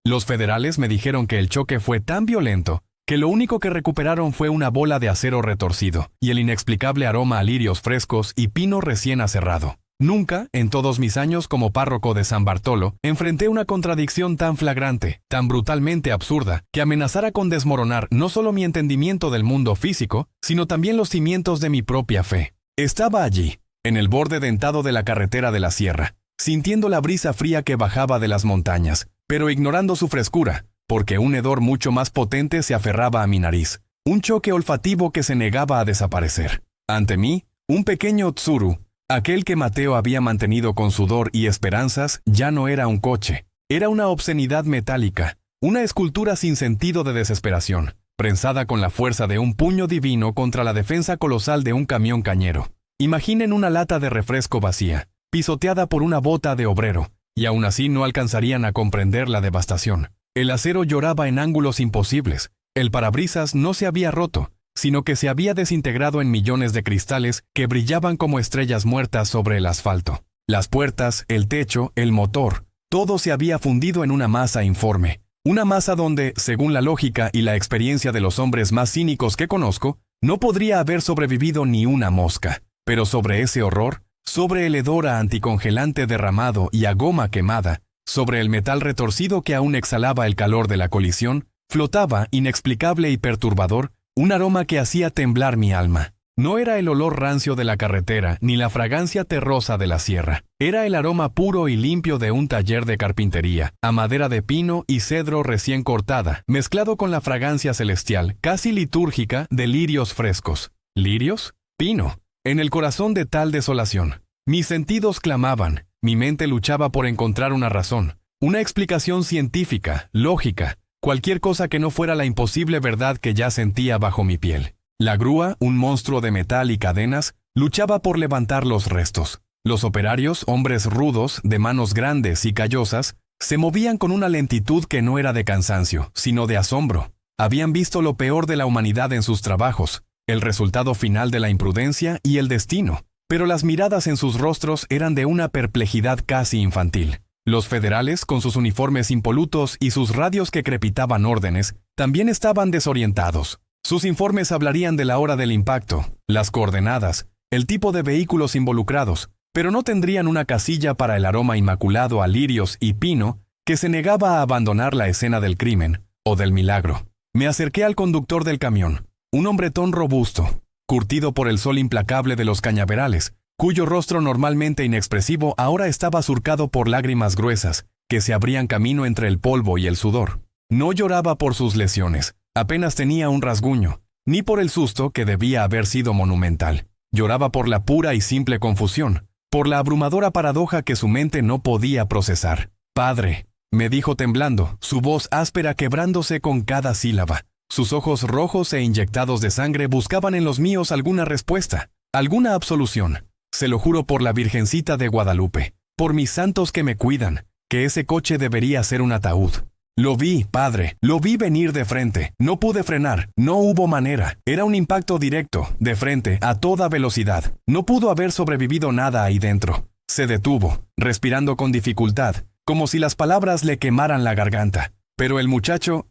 Los federales me dijeron que el choque fue tan violento que lo único que recuperaron fue una bola de acero retorcido y el inexplicable aroma a lirios frescos y pino recién aserrado. Nunca, en todos mis años como párroco de San Bartolo, enfrenté una contradicción tan flagrante, tan brutalmente absurda, que amenazara con desmoronar no solo mi entendimiento del mundo físico, sino también los cimientos de mi propia fe. Estaba allí, en el borde dentado de la carretera de la sierra, sintiendo la brisa fría que bajaba de las montañas, pero ignorando su frescura, porque un hedor mucho más potente se aferraba a mi nariz, un choque olfativo que se negaba a desaparecer. Ante mí, un pequeño tsuru, aquel que Mateo había mantenido con sudor y esperanzas, ya no era un coche, era una obscenidad metálica, una escultura sin sentido de desesperación, prensada con la fuerza de un puño divino contra la defensa colosal de un camión cañero. Imaginen una lata de refresco vacía, pisoteada por una bota de obrero, y aún así no alcanzarían a comprender la devastación. El acero lloraba en ángulos imposibles, el parabrisas no se había roto, sino que se había desintegrado en millones de cristales que brillaban como estrellas muertas sobre el asfalto. Las puertas, el techo, el motor, todo se había fundido en una masa informe. Una masa donde, según la lógica y la experiencia de los hombres más cínicos que conozco, no podría haber sobrevivido ni una mosca. Pero sobre ese horror, sobre el hedor a anticongelante derramado y a goma quemada, sobre el metal retorcido que aún exhalaba el calor de la colisión, flotaba, inexplicable y perturbador, un aroma que hacía temblar mi alma. No era el olor rancio de la carretera ni la fragancia terrosa de la sierra. Era el aroma puro y limpio de un taller de carpintería, a madera de pino y cedro recién cortada, mezclado con la fragancia celestial, casi litúrgica, de lirios frescos. ¿Lirios? Pino. En el corazón de tal desolación, mis sentidos clamaban, mi mente luchaba por encontrar una razón, una explicación científica, lógica, cualquier cosa que no fuera la imposible verdad que ya sentía bajo mi piel. La grúa, un monstruo de metal y cadenas, luchaba por levantar los restos. Los operarios, hombres rudos, de manos grandes y callosas, se movían con una lentitud que no era de cansancio, sino de asombro. Habían visto lo peor de la humanidad en sus trabajos, el resultado final de la imprudencia y el destino, pero las miradas en sus rostros eran de una perplejidad casi infantil. Los federales, con sus uniformes impolutos y sus radios que crepitaban órdenes, también estaban desorientados. Sus informes hablarían de la hora del impacto, las coordenadas, el tipo de vehículos involucrados, pero no tendrían una casilla para el aroma inmaculado a lirios y pino que se negaba a abandonar la escena del crimen o del milagro. Me acerqué al conductor del camión, un hombretón robusto, curtido por el sol implacable de los cañaverales, cuyo rostro normalmente inexpresivo ahora estaba surcado por lágrimas gruesas que se abrían camino entre el polvo y el sudor. No lloraba por sus lesiones, apenas tenía un rasguño, ni por el susto que debía haber sido monumental. Lloraba por la pura y simple confusión, por la abrumadora paradoja que su mente no podía procesar. «Padre», me dijo temblando, su voz áspera quebrándose con cada sílaba. Sus ojos rojos e inyectados de sangre buscaban en los míos alguna respuesta, alguna absolución. Se lo juro por la Virgencita de Guadalupe, por mis santos que me cuidan, que ese coche debería ser un ataúd. Lo vi, padre, lo vi venir de frente. No pude frenar, no hubo manera. Era un impacto directo, de frente, a toda velocidad. No pudo haber sobrevivido nada ahí dentro. Se detuvo, respirando con dificultad, como si las palabras le quemaran la garganta. Pero el muchacho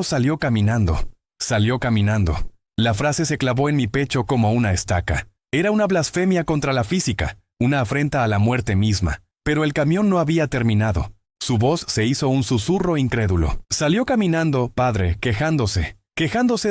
salió caminando. Salió caminando. La frase se clavó en mi pecho como una estaca. Era una blasfemia contra la física, una afrenta a la muerte misma. Pero el camión no había terminado. Su voz se hizo un susurro incrédulo. Salió caminando, padre, quejándose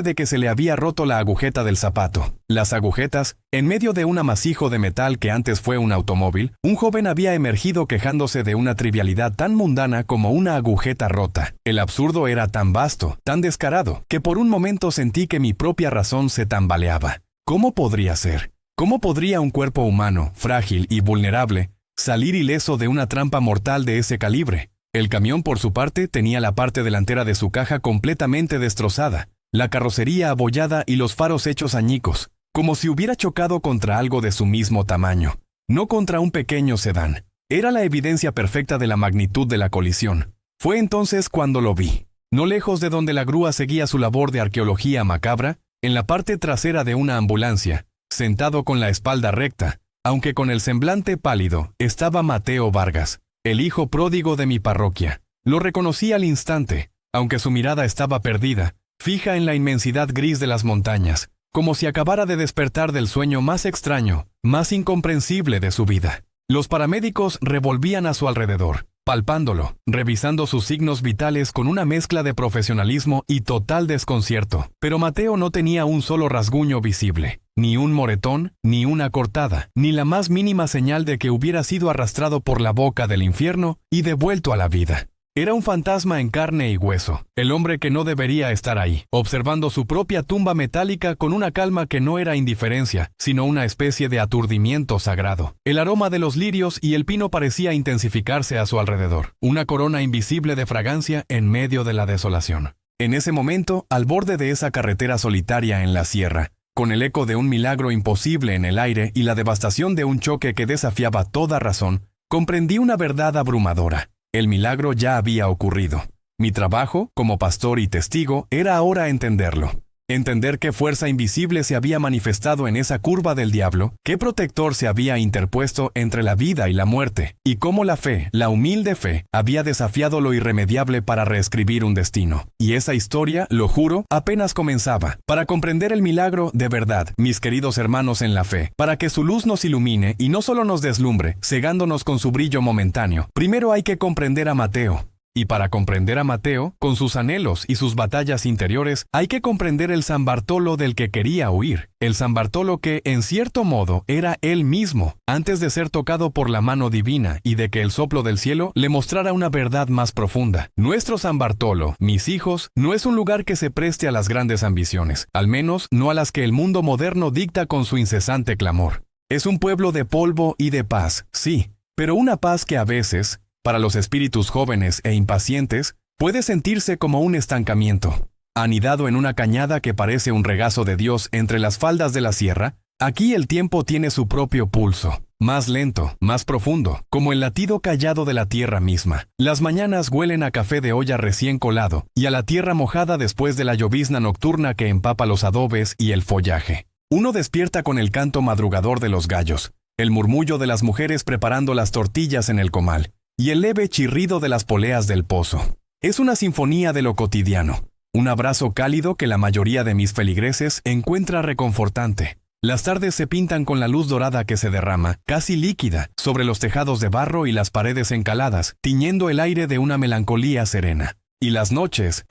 de que se le había roto la agujeta del zapato. Las agujetas, en medio de un amasijo de metal que antes fue un automóvil, un joven había emergido quejándose de una trivialidad tan mundana como una agujeta rota. El absurdo era tan vasto, tan descarado, que por un momento sentí que mi propia razón se tambaleaba. ¿Cómo podría ser? ¿Cómo podría un cuerpo humano, frágil y vulnerable, salir ileso de una trampa mortal de ese calibre? El camión, por su parte, tenía la parte delantera de su caja completamente destrozada, la carrocería abollada y los faros hechos añicos, como si hubiera chocado contra algo de su mismo tamaño, no contra un pequeño sedán. Era la evidencia perfecta de la magnitud de la colisión. Fue entonces cuando lo vi. No lejos de donde la grúa seguía su labor de arqueología macabra, en la parte trasera de una ambulancia, sentado con la espalda recta, aunque con el semblante pálido, estaba Mateo Vargas, el hijo pródigo de mi parroquia. Lo reconocí al instante, aunque su mirada estaba perdida, fija en la inmensidad gris de las montañas, como si acabara de despertar del sueño más extraño, más incomprensible de su vida. Los paramédicos revolvían a su alrededor, palpándolo, revisando sus signos vitales con una mezcla de profesionalismo y total desconcierto. Pero Mateo no tenía un solo rasguño visible, ni un moretón, ni una cortada, ni la más mínima señal de que hubiera sido arrastrado por la boca del infierno y devuelto a la vida. Era un fantasma en carne y hueso, el hombre que no debería estar ahí, observando su propia tumba metálica con una calma que no era indiferencia, sino una especie de aturdimiento sagrado. El aroma de los lirios y el pino parecía intensificarse a su alrededor, una corona invisible de fragancia en medio de la desolación. En ese momento, al borde de esa carretera solitaria en la sierra, con el eco de un milagro imposible en el aire y la devastación de un choque que desafiaba toda razón, comprendí una verdad abrumadora. El milagro ya había ocurrido. Mi trabajo, como pastor y testigo, era ahora entenderlo. Entender qué fuerza invisible se había manifestado en esa curva del diablo, qué protector se había interpuesto entre la vida y la muerte, y cómo la fe, la humilde fe, había desafiado lo irremediable para reescribir un destino. Y esa historia, lo juro, apenas comenzaba. Para comprender el milagro de verdad, mis queridos hermanos en la fe, para que su luz nos ilumine y no solo nos deslumbre, cegándonos con su brillo momentáneo, primero hay que comprender a Mateo. Y para comprender a Mateo, con sus anhelos y sus batallas interiores, hay que comprender el San Bartolo del que quería huir. El San Bartolo que, en cierto modo, era él mismo, antes de ser tocado por la mano divina y de que el soplo del cielo le mostrara una verdad más profunda. Nuestro San Bartolo, mis hijos, no es un lugar que se preste a las grandes ambiciones, al menos no a las que el mundo moderno dicta con su incesante clamor. Es un pueblo de polvo y de paz, sí, pero una paz que a veces, para los espíritus jóvenes e impacientes, puede sentirse como un estancamiento. Anidado en una cañada que parece un regazo de Dios entre las faldas de la sierra, aquí el tiempo tiene su propio pulso, más lento, más profundo, como el latido callado de la tierra misma. Las mañanas huelen a café de olla recién colado y a la tierra mojada después de la llovizna nocturna que empapa los adobes y el follaje. Uno despierta con el canto madrugador de los gallos, el murmullo de las mujeres preparando las tortillas en el comal, y el leve chirrido de las poleas del pozo. Es una sinfonía de lo cotidiano, un abrazo cálido que la mayoría de mis feligreses encuentra reconfortante. Las tardes se pintan con la luz dorada que se derrama, casi líquida, sobre los tejados de barro y las paredes encaladas, tiñendo el aire de una melancolía serena. Y las noches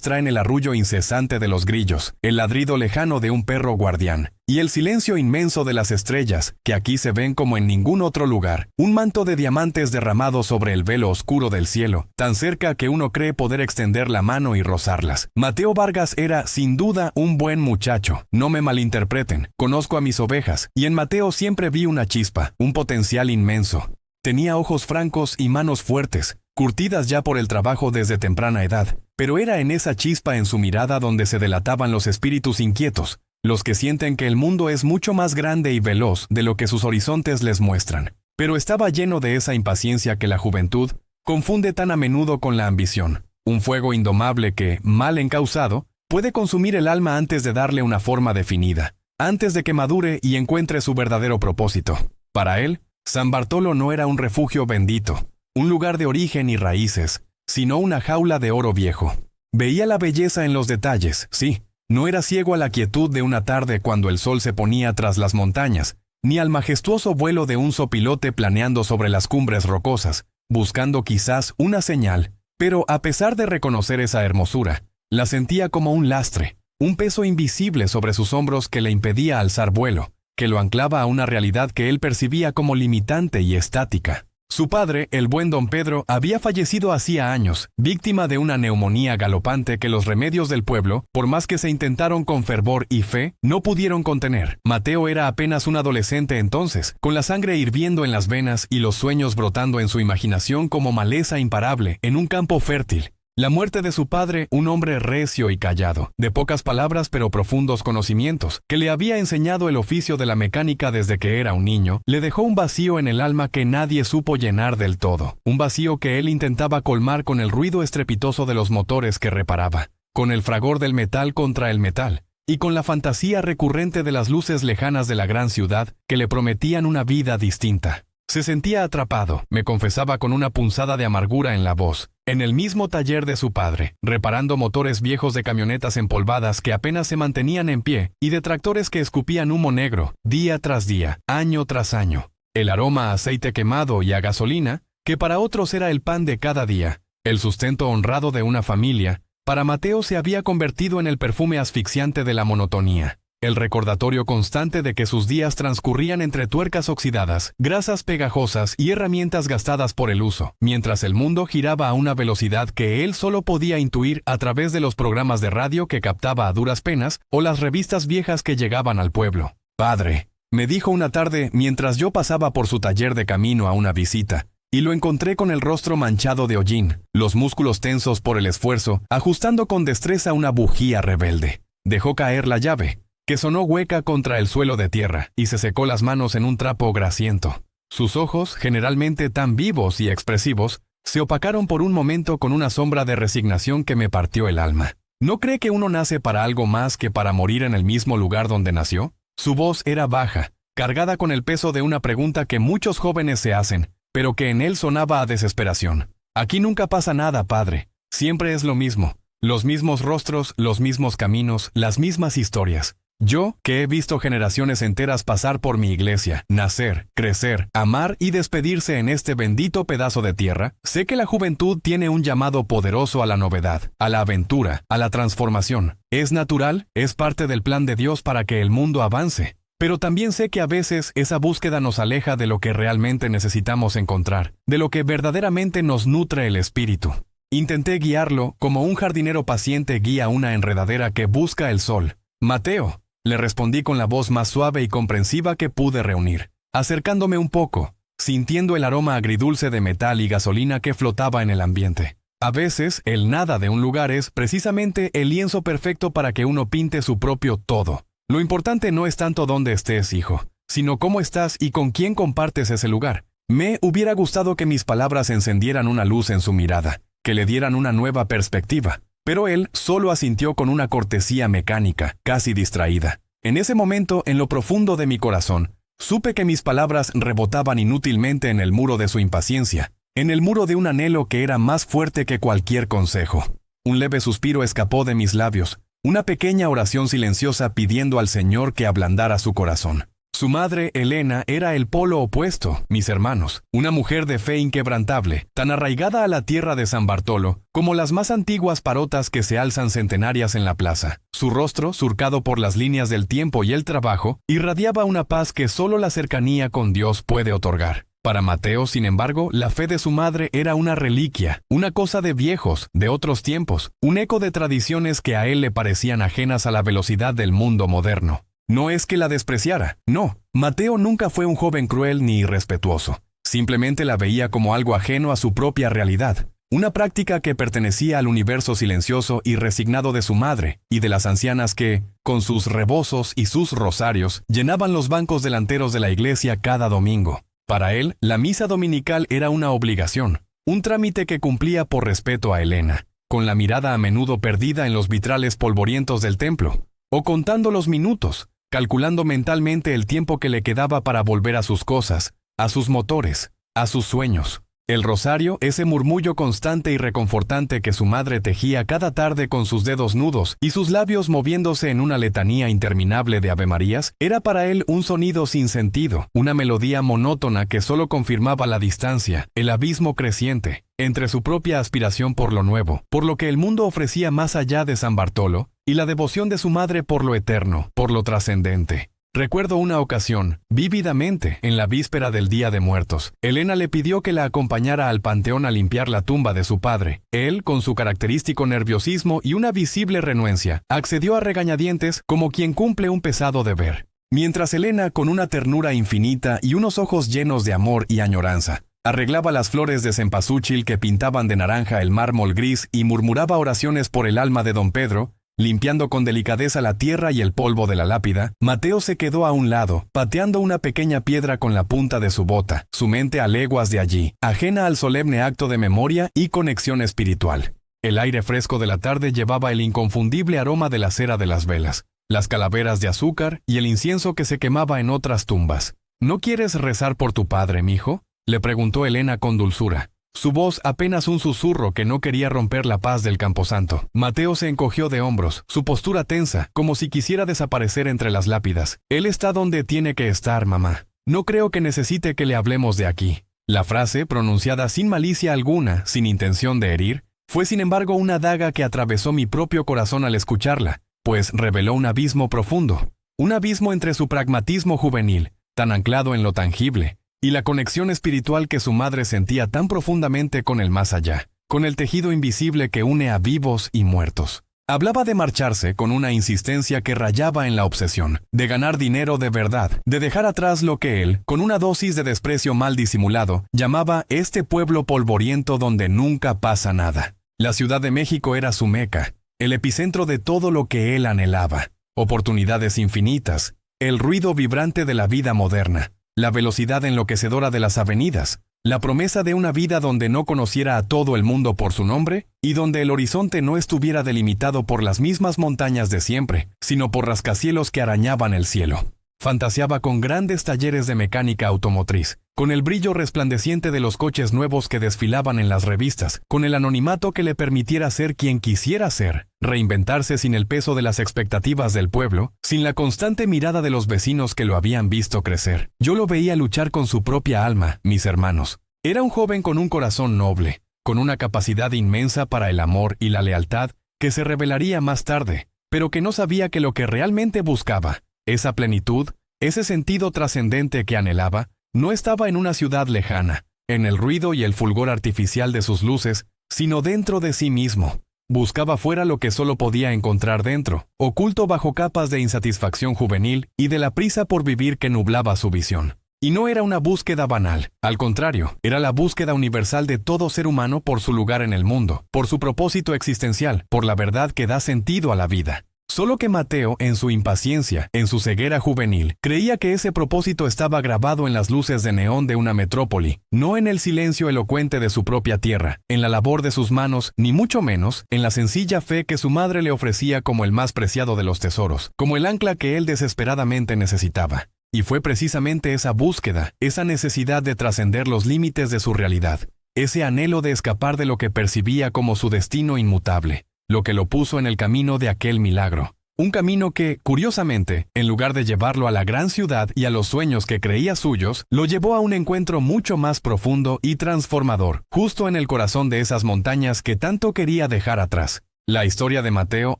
traen el arrullo incesante de los grillos, el ladrido lejano de un perro guardián, y el silencio inmenso de las estrellas, que aquí se ven como en ningún otro lugar, un manto de diamantes derramado sobre el velo oscuro del cielo, tan cerca que uno cree poder extender la mano y rozarlas. Mateo Vargas era, sin duda, un buen muchacho. No me malinterpreten, conozco a mis ovejas, y en Mateo siempre vi una chispa, un potencial inmenso. Tenía ojos francos y manos fuertes, curtidas ya por el trabajo desde temprana edad, pero era en esa chispa en su mirada donde se delataban los espíritus inquietos, los que sienten que el mundo es mucho más grande y veloz de lo que sus horizontes les muestran. Pero estaba lleno de esa impaciencia que la juventud confunde tan a menudo con la ambición, un fuego indomable que, mal encausado, puede consumir el alma antes de darle una forma definida, antes de que madure y encuentre su verdadero propósito. Para él, San Bartolo no era un refugio bendito, un lugar de origen y raíces, sino una jaula de oro viejo. Veía la belleza en los detalles, sí. No era ciego a la quietud de una tarde cuando el sol se ponía tras las montañas, ni al majestuoso vuelo de un sopilote planeando sobre las cumbres rocosas, buscando quizás una señal, pero a pesar de reconocer esa hermosura, la sentía como un lastre, un peso invisible sobre sus hombros que le impedía alzar vuelo, que lo anclaba a una realidad que él percibía como limitante y estática. Su padre, el buen don Pedro, había fallecido hacía años, víctima de una neumonía galopante que los remedios del pueblo, por más que se intentaron con fervor y fe, no pudieron contener. Mateo era apenas un adolescente entonces, con la sangre hirviendo en las venas y los sueños brotando en su imaginación como maleza imparable en un campo fértil. La muerte de su padre, un hombre recio y callado, de pocas palabras pero profundos conocimientos, que le había enseñado el oficio de la mecánica desde que era un niño, le dejó un vacío en el alma que nadie supo llenar del todo, un vacío que él intentaba colmar con el ruido estrepitoso de los motores que reparaba, con el fragor del metal contra el metal, y con la fantasía recurrente de las luces lejanas de la gran ciudad que le prometían una vida distinta. Se sentía atrapado, me confesaba con una punzada de amargura en la voz, en el mismo taller de su padre, reparando motores viejos de camionetas empolvadas que apenas se mantenían en pie y de tractores que escupían humo negro, día tras día, año tras año. El aroma a aceite quemado y a gasolina, que para otros era el pan de cada día, el sustento honrado de una familia, para Mateo se había convertido en el perfume asfixiante de la monotonía. El recordatorio constante de que sus días transcurrían entre tuercas oxidadas, grasas pegajosas y herramientas gastadas por el uso, mientras el mundo giraba a una velocidad que él solo podía intuir a través de los programas de radio que captaba a duras penas o las revistas viejas que llegaban al pueblo. «Padre», me dijo una tarde mientras yo pasaba por su taller de camino a una visita, y lo encontré con el rostro manchado de hollín, los músculos tensos por el esfuerzo, ajustando con destreza una bujía rebelde. Dejó caer la llave, que sonó hueca contra el suelo de tierra, y se secó las manos en un trapo grasiento. Sus ojos, generalmente tan vivos y expresivos, se opacaron por un momento con una sombra de resignación que me partió el alma. ¿No cree que uno nace para algo más que para morir en el mismo lugar donde nació? Su voz era baja, cargada con el peso de una pregunta que muchos jóvenes se hacen, pero que en él sonaba a desesperación. «Aquí nunca pasa nada, padre. Siempre es lo mismo. Los mismos rostros, los mismos caminos, las mismas historias. Yo, que he visto generaciones enteras pasar por mi iglesia, nacer, crecer, amar y despedirse en este bendito pedazo de tierra, sé que la juventud tiene un llamado poderoso a la novedad, a la aventura, a la transformación. Es natural, es parte del plan de Dios para que el mundo avance. Pero también sé que a veces esa búsqueda nos aleja de lo que realmente necesitamos encontrar, de lo que verdaderamente nos nutre el espíritu. Intenté guiarlo como un jardinero paciente guía una enredadera que busca el sol. «Mateo», le respondí con la voz más suave y comprensiva que pude reunir, acercándome un poco, sintiendo el aroma agridulce de metal y gasolina que flotaba en el ambiente. A veces, el nada de un lugar es precisamente el lienzo perfecto para que uno pinte su propio todo. Lo importante no es tanto dónde estés, hijo, sino cómo estás y con quién compartes ese lugar. Me hubiera gustado que mis palabras encendieran una luz en su mirada, que le dieran una nueva perspectiva. Pero él solo asintió con una cortesía mecánica, casi distraída. En ese momento, en lo profundo de mi corazón, supe que mis palabras rebotaban inútilmente en el muro de su impaciencia, en el muro de un anhelo que era más fuerte que cualquier consejo. Un leve suspiro escapó de mis labios, una pequeña oración silenciosa pidiendo al Señor que ablandara su corazón. Su madre, Elena, era el polo opuesto, mis hermanos, una mujer de fe inquebrantable, tan arraigada a la tierra de San Bartolo, como las más antiguas parotas que se alzan centenarias en la plaza. Su rostro, surcado por las líneas del tiempo y el trabajo, irradiaba una paz que solo la cercanía con Dios puede otorgar. Para Mateo, sin embargo, la fe de su madre era una reliquia, una cosa de viejos, de otros tiempos, un eco de tradiciones que a él le parecían ajenas a la velocidad del mundo moderno. No es que la despreciara, no. Mateo nunca fue un joven cruel ni irrespetuoso. Simplemente la veía como algo ajeno a su propia realidad. Una práctica que pertenecía al universo silencioso y resignado de su madre y de las ancianas que, con sus rebozos y sus rosarios, llenaban los bancos delanteros de la iglesia cada domingo. Para él, la misa dominical era una obligación, un trámite que cumplía por respeto a Elena, con la mirada a menudo perdida en los vitrales polvorientos del templo, o contando los minutos, calculando mentalmente el tiempo que le quedaba para volver a sus cosas, a sus motores, a sus sueños. El rosario, ese murmullo constante y reconfortante que su madre tejía cada tarde con sus dedos nudos y sus labios moviéndose en una letanía interminable de avemarías, era para él un sonido sin sentido, una melodía monótona que solo confirmaba la distancia, el abismo creciente, entre su propia aspiración por lo nuevo, por lo que el mundo ofrecía más allá de San Bartolo, y la devoción de su madre por lo eterno, por lo trascendente. Recuerdo una ocasión, vívidamente, en la víspera del Día de Muertos. Elena le pidió que la acompañara al panteón a limpiar la tumba de su padre. Él, con su característico nerviosismo y una visible renuencia, accedió a regañadientes como quien cumple un pesado deber. Mientras Elena, con una ternura infinita y unos ojos llenos de amor y añoranza, arreglaba las flores de cempasúchil que pintaban de naranja el mármol gris y murmuraba oraciones por el alma de don Pedro, limpiando con delicadeza la tierra y el polvo de la lápida, Mateo se quedó a un lado, pateando una pequeña piedra con la punta de su bota, su mente a leguas de allí, ajena al solemne acto de memoria y conexión espiritual. El aire fresco de la tarde llevaba el inconfundible aroma de la cera de las velas, las calaveras de azúcar y el incienso que se quemaba en otras tumbas. ¿No quieres rezar por tu padre, mijo?, le preguntó Elena con dulzura. Su voz apenas un susurro que no quería romper la paz del camposanto. Mateo se encogió de hombros, su postura tensa, como si quisiera desaparecer entre las lápidas. Él está donde tiene que estar, mamá. No creo que necesite que le hablemos de aquí. La frase, pronunciada sin malicia alguna, sin intención de herir, fue sin embargo una daga que atravesó mi propio corazón al escucharla, pues reveló un abismo profundo. Un abismo entre su pragmatismo juvenil, tan anclado en lo tangible, y la conexión espiritual que su madre sentía tan profundamente con el más allá, con el tejido invisible que une a vivos y muertos. Hablaba de marcharse con una insistencia que rayaba en la obsesión, de ganar dinero de verdad, de dejar atrás lo que él, con una dosis de desprecio mal disimulado, llamaba este pueblo polvoriento donde nunca pasa nada. La Ciudad de México era su meca, el epicentro de todo lo que él anhelaba. Oportunidades infinitas, el ruido vibrante de la vida moderna, la velocidad enloquecedora de las avenidas, la promesa de una vida donde no conociera a todo el mundo por su nombre y donde el horizonte no estuviera delimitado por las mismas montañas de siempre, sino por rascacielos que arañaban el cielo. Fantaseaba con grandes talleres de mecánica automotriz, con el brillo resplandeciente de los coches nuevos que desfilaban en las revistas, con el anonimato que le permitiera ser quien quisiera ser, reinventarse sin el peso de las expectativas del pueblo, sin la constante mirada de los vecinos que lo habían visto crecer. Yo lo veía luchar con su propia alma, mis hermanos. Era un joven con un corazón noble, con una capacidad inmensa para el amor y la lealtad que se revelaría más tarde, pero que no sabía que lo que realmente buscaba, esa plenitud, ese sentido trascendente que anhelaba, no estaba en una ciudad lejana, en el ruido y el fulgor artificial de sus luces, sino dentro de sí mismo. Buscaba fuera lo que solo podía encontrar dentro, oculto bajo capas de insatisfacción juvenil y de la prisa por vivir que nublaba su visión. Y no era una búsqueda banal, al contrario, era la búsqueda universal de todo ser humano por su lugar en el mundo, por su propósito existencial, por la verdad que da sentido a la vida. Solo que Mateo, en su impaciencia, en su ceguera juvenil, creía que ese propósito estaba grabado en las luces de neón de una metrópoli, no en el silencio elocuente de su propia tierra, en la labor de sus manos, ni mucho menos en la sencilla fe que su madre le ofrecía como el más preciado de los tesoros, como el ancla que él desesperadamente necesitaba. Y fue precisamente esa búsqueda, esa necesidad de trascender los límites de su realidad, ese anhelo de escapar de lo que percibía como su destino inmutable, lo que lo puso en el camino de aquel milagro. Un camino que, curiosamente, en lugar de llevarlo a la gran ciudad y a los sueños que creía suyos, lo llevó a un encuentro mucho más profundo y transformador, justo en el corazón de esas montañas que tanto quería dejar atrás. La historia de Mateo,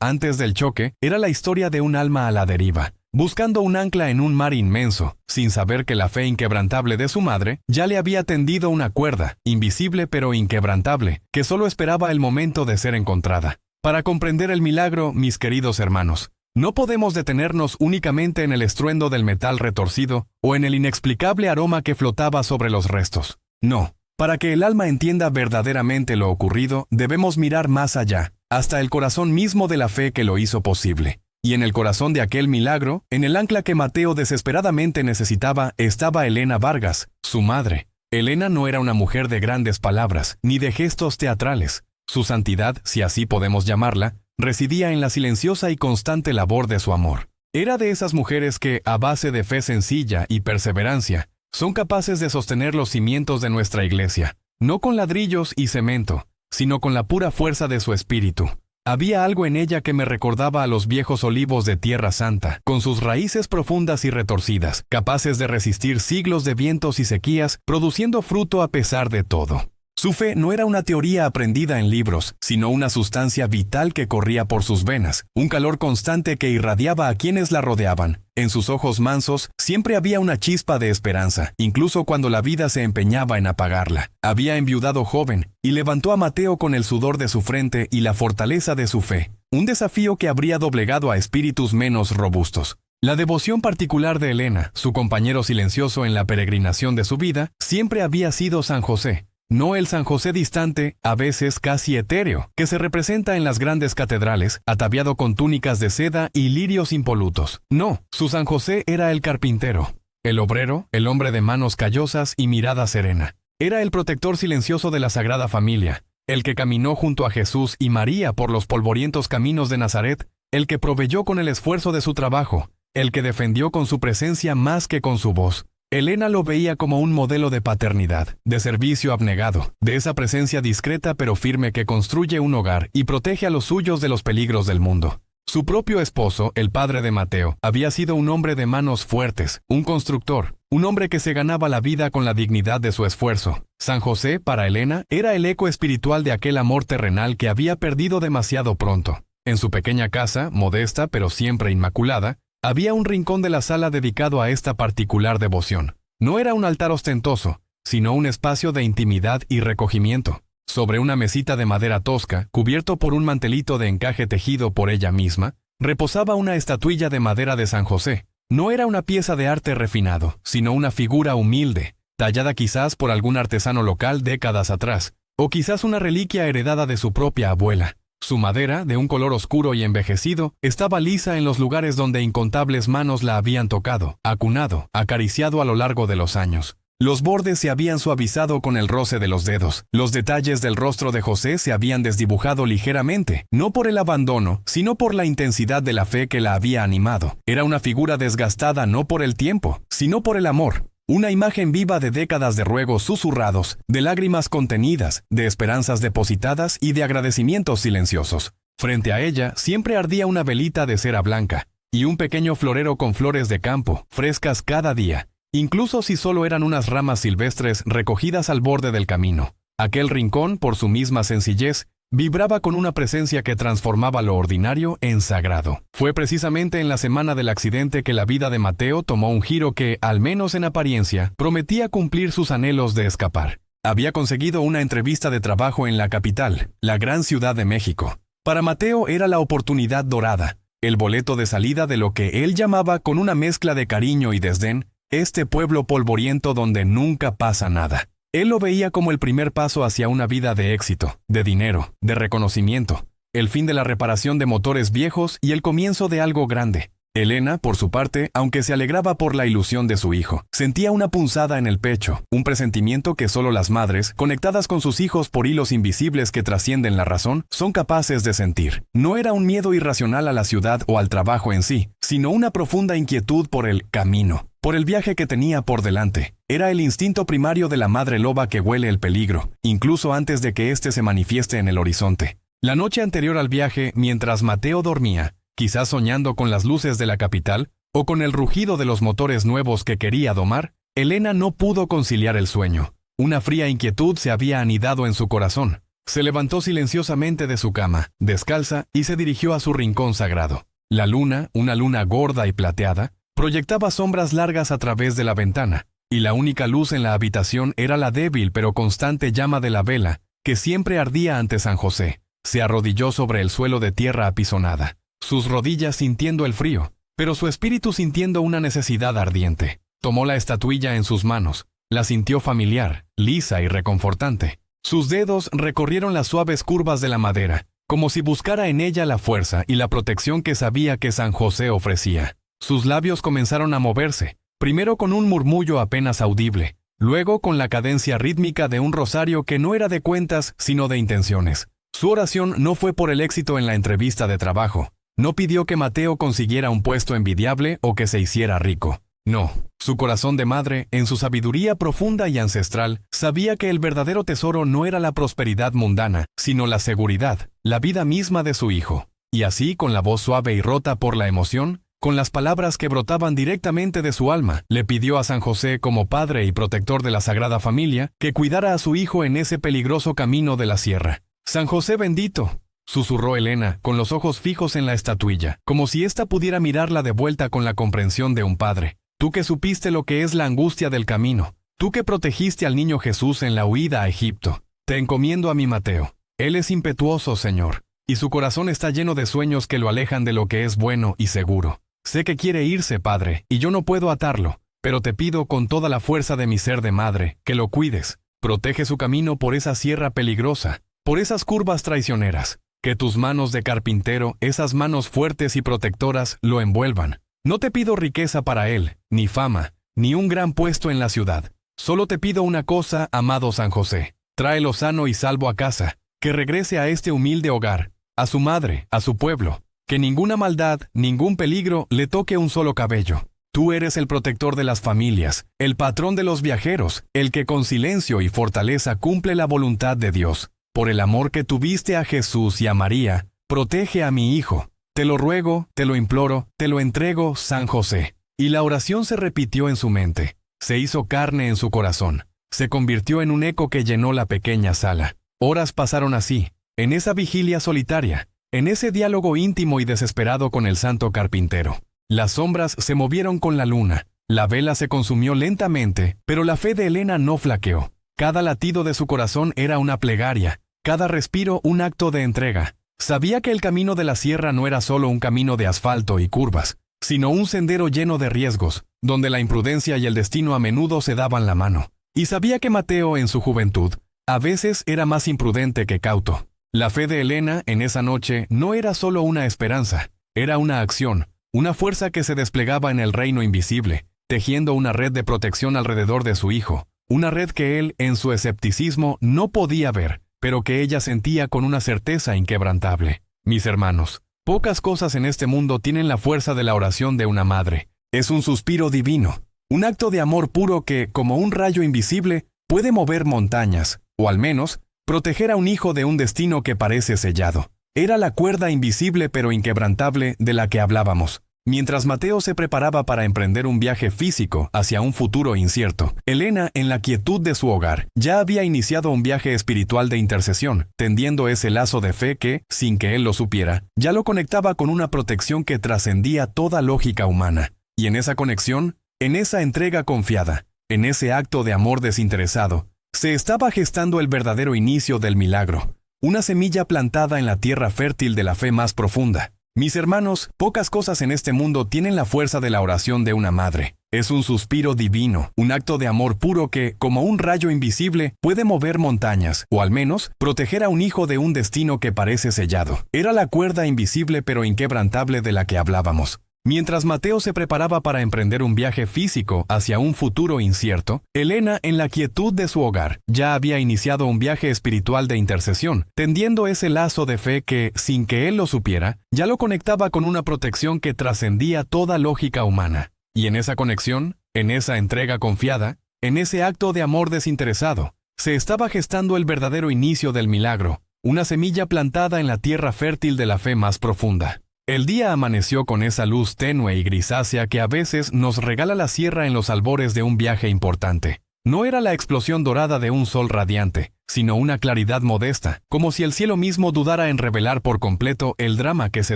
antes del choque, era la historia de un alma a la deriva, buscando un ancla en un mar inmenso, sin saber que la fe inquebrantable de su madre ya le había tendido una cuerda, invisible pero inquebrantable, que solo esperaba el momento de ser encontrada. Para comprender el milagro, mis queridos hermanos, no podemos detenernos únicamente en el estruendo del metal retorcido o en el inexplicable aroma que flotaba sobre los restos. No, para que el alma entienda verdaderamente lo ocurrido, debemos mirar más allá, hasta el corazón mismo de la fe que lo hizo posible. Y en el corazón de aquel milagro, en el ancla que Mateo desesperadamente necesitaba, estaba Elena Vargas, su madre. Elena no era una mujer de grandes palabras, ni de gestos teatrales. Su santidad, si así podemos llamarla, residía en la silenciosa y constante labor de su amor. Era de esas mujeres que, a base de fe sencilla y perseverancia, son capaces de sostener los cimientos de nuestra iglesia, no con ladrillos y cemento, sino con la pura fuerza de su espíritu. Había algo en ella que me recordaba a los viejos olivos de Tierra Santa, con sus raíces profundas y retorcidas, capaces de resistir siglos de vientos y sequías, produciendo fruto a pesar de todo. Su fe no era una teoría aprendida en libros, sino una sustancia vital que corría por sus venas, un calor constante que irradiaba a quienes la rodeaban. En sus ojos mansos siempre había una chispa de esperanza, incluso cuando la vida se empeñaba en apagarla. Había enviudado joven, y levantó a Mateo con el sudor de su frente y la fortaleza de su fe, un desafío que habría doblegado a espíritus menos robustos. La devoción particular de Elena, su compañero silencioso en la peregrinación de su vida, siempre había sido San José. No el San José distante, a veces casi etéreo, que se representa en las grandes catedrales, ataviado con túnicas de seda y lirios impolutos. No, su San José era el carpintero, el obrero, el hombre de manos callosas y mirada serena. Era el protector silencioso de la Sagrada Familia, el que caminó junto a Jesús y María por los polvorientos caminos de Nazaret, el que proveyó con el esfuerzo de su trabajo, el que defendió con su presencia más que con su voz. Elena lo veía como un modelo de paternidad, de servicio abnegado, de esa presencia discreta pero firme que construye un hogar y protege a los suyos de los peligros del mundo. Su propio esposo, el padre de Mateo, había sido un hombre de manos fuertes, un constructor, un hombre que se ganaba la vida con la dignidad de su esfuerzo. San José, para Elena, era el eco espiritual de aquel amor terrenal que había perdido demasiado pronto. En su pequeña casa, modesta pero siempre inmaculada, había un rincón de la sala dedicado a esta particular devoción. No era un altar ostentoso, sino un espacio de intimidad y recogimiento. Sobre una mesita de madera tosca, cubierto por un mantelito de encaje tejido por ella misma, reposaba una estatuilla de madera de San José. No era una pieza de arte refinado, sino una figura humilde, tallada quizás por algún artesano local décadas atrás, o quizás una reliquia heredada de su propia abuela. Su madera, de un color oscuro y envejecido, estaba lisa en los lugares donde incontables manos la habían tocado, acunado, acariciado a lo largo de los años. Los bordes se habían suavizado con el roce de los dedos. Los detalles del rostro de José se habían desdibujado ligeramente, no por el abandono, sino por la intensidad de la fe que la había animado. Era una figura desgastada no por el tiempo, sino por el amor. Una imagen viva de décadas de ruegos susurrados, de lágrimas contenidas, de esperanzas depositadas y de agradecimientos silenciosos. Frente a ella siempre ardía una velita de cera blanca, y un pequeño florero con flores de campo, frescas cada día, incluso si solo eran unas ramas silvestres recogidas al borde del camino. Aquel rincón, por su misma sencillez, vibraba con una presencia que transformaba lo ordinario en sagrado. Fue precisamente en la semana del accidente que la vida de Mateo tomó un giro que, al menos en apariencia, prometía cumplir sus anhelos de escapar. Había conseguido una entrevista de trabajo en la capital, la gran ciudad de México. Para Mateo era la oportunidad dorada, el boleto de salida de lo que él llamaba con una mezcla de cariño y desdén, este pueblo polvoriento donde nunca pasa nada. Él lo veía como el primer paso hacia una vida de éxito, de dinero, de reconocimiento, el fin de la reparación de motores viejos y el comienzo de algo grande. Elena, por su parte, aunque se alegraba por la ilusión de su hijo, sentía una punzada en el pecho, un presentimiento que solo las madres, conectadas con sus hijos por hilos invisibles que trascienden la razón, son capaces de sentir. No era un miedo irracional a la ciudad o al trabajo en sí, sino una profunda inquietud por el camino, por el viaje que tenía por delante. Era el instinto primario de la madre loba que huele el peligro, incluso antes de que éste se manifieste en el horizonte. La noche anterior al viaje, mientras Mateo dormía, quizás soñando con las luces de la capital, o con el rugido de los motores nuevos que quería domar, Elena no pudo conciliar el sueño. Una fría inquietud se había anidado en su corazón. Se levantó silenciosamente de su cama, descalza, y se dirigió a su rincón sagrado. La luna, una luna gorda y plateada, proyectaba sombras largas a través de la ventana, y la única luz en la habitación era la débil pero constante llama de la vela, que siempre ardía ante San José. Se arrodilló sobre el suelo de tierra apisonada, sus rodillas sintiendo el frío, pero su espíritu sintiendo una necesidad ardiente. Tomó la estatuilla en sus manos, la sintió familiar, lisa y reconfortante. Sus dedos recorrieron las suaves curvas de la madera, como si buscara en ella la fuerza y la protección que sabía que San José ofrecía. Sus labios comenzaron a moverse, primero con un murmullo apenas audible, luego con la cadencia rítmica de un rosario que no era de cuentas sino de intenciones. Su oración no fue por el éxito en la entrevista de trabajo. No pidió que Mateo consiguiera un puesto envidiable o que se hiciera rico. No, su corazón de madre, en su sabiduría profunda y ancestral, sabía que el verdadero tesoro no era la prosperidad mundana, sino la seguridad, la vida misma de su hijo. Y así, con la voz suave y rota por la emoción, con las palabras que brotaban directamente de su alma, le pidió a San José, como padre y protector de la Sagrada Familia, que cuidara a su hijo en ese peligroso camino de la sierra. «San José bendito», susurró Elena, con los ojos fijos en la estatuilla, como si ésta pudiera mirarla de vuelta con la comprensión de un padre. «Tú que supiste lo que es la angustia del camino, tú que protegiste al niño Jesús en la huida a Egipto, te encomiendo a mi Mateo. Él es impetuoso, Señor, y su corazón está lleno de sueños que lo alejan de lo que es bueno y seguro. Sé que quiere irse, Padre, y yo no puedo atarlo, pero te pido con toda la fuerza de mi ser de madre, que lo cuides. Protege su camino por esa sierra peligrosa, por esas curvas traicioneras. Que tus manos de carpintero, esas manos fuertes y protectoras, lo envuelvan. No te pido riqueza para él, ni fama, ni un gran puesto en la ciudad. Solo te pido una cosa, amado San José. Tráelo sano y salvo a casa, que regrese a este humilde hogar, a su madre, a su pueblo. Que ninguna maldad, ningún peligro le toque un solo cabello. Tú eres el protector de las familias, el patrón de los viajeros, el que con silencio y fortaleza cumple la voluntad de Dios. Por el amor que tuviste a Jesús y a María, protege a mi hijo. Te lo ruego, te lo imploro, te lo entrego, San José. Y la oración se repitió en su mente. Se hizo carne en su corazón. Se convirtió en un eco que llenó la pequeña sala. Horas pasaron así, en esa vigilia solitaria, en ese diálogo íntimo y desesperado con el santo carpintero. Las sombras se movieron con la luna. La vela se consumió lentamente, pero la fe de Elena no flaqueó. Cada latido de su corazón era una plegaria, cada respiro un acto de entrega. Sabía que el camino de la sierra no era solo un camino de asfalto y curvas, sino un sendero lleno de riesgos, donde la imprudencia y el destino a menudo se daban la mano. Y sabía que Mateo, en su juventud, a veces era más imprudente que cauto. La fe de Elena en esa noche no era solo una esperanza, era una acción, una fuerza que se desplegaba en el reino invisible, tejiendo una red de protección alrededor de su hijo, una red que él, en su escepticismo, no podía ver, pero que ella sentía con una certeza inquebrantable. Mis hermanos, pocas cosas en este mundo tienen la fuerza de la oración de una madre. Es un suspiro divino, un acto de amor puro que, como un rayo invisible, puede mover montañas, o al menos, proteger a un hijo de un destino que parece sellado. Era la cuerda invisible pero inquebrantable de la que hablábamos. Mientras Mateo se preparaba para emprender un viaje físico hacia un futuro incierto, Elena, en la quietud de su hogar, ya había iniciado un viaje espiritual de intercesión, tendiendo ese lazo de fe que, sin que él lo supiera, ya lo conectaba con una protección que trascendía toda lógica humana. Y en esa conexión, en esa entrega confiada, en ese acto de amor desinteresado, se estaba gestando el verdadero inicio del milagro, una semilla plantada en la tierra fértil de la fe más profunda. Mis hermanos, pocas cosas en este mundo tienen la fuerza de la oración de una madre. Es un suspiro divino, un acto de amor puro que, como un rayo invisible, puede mover montañas, o al menos, proteger a un hijo de un destino que parece sellado. Era la cuerda invisible pero inquebrantable de la que hablábamos. Mientras Mateo se preparaba para emprender un viaje físico hacia un futuro incierto, Elena, en la quietud de su hogar, ya había iniciado un viaje espiritual de intercesión, tendiendo ese lazo de fe que, sin que él lo supiera, ya lo conectaba con una protección que trascendía toda lógica humana. Y en esa conexión, en esa entrega confiada, en ese acto de amor desinteresado, se estaba gestando el verdadero inicio del milagro, una semilla plantada en la tierra fértil de la fe más profunda. El día amaneció con esa luz tenue y grisácea que a veces nos regala la sierra en los albores de un viaje importante. No era la explosión dorada de un sol radiante, sino una claridad modesta, como si el cielo mismo dudara en revelar por completo el drama que se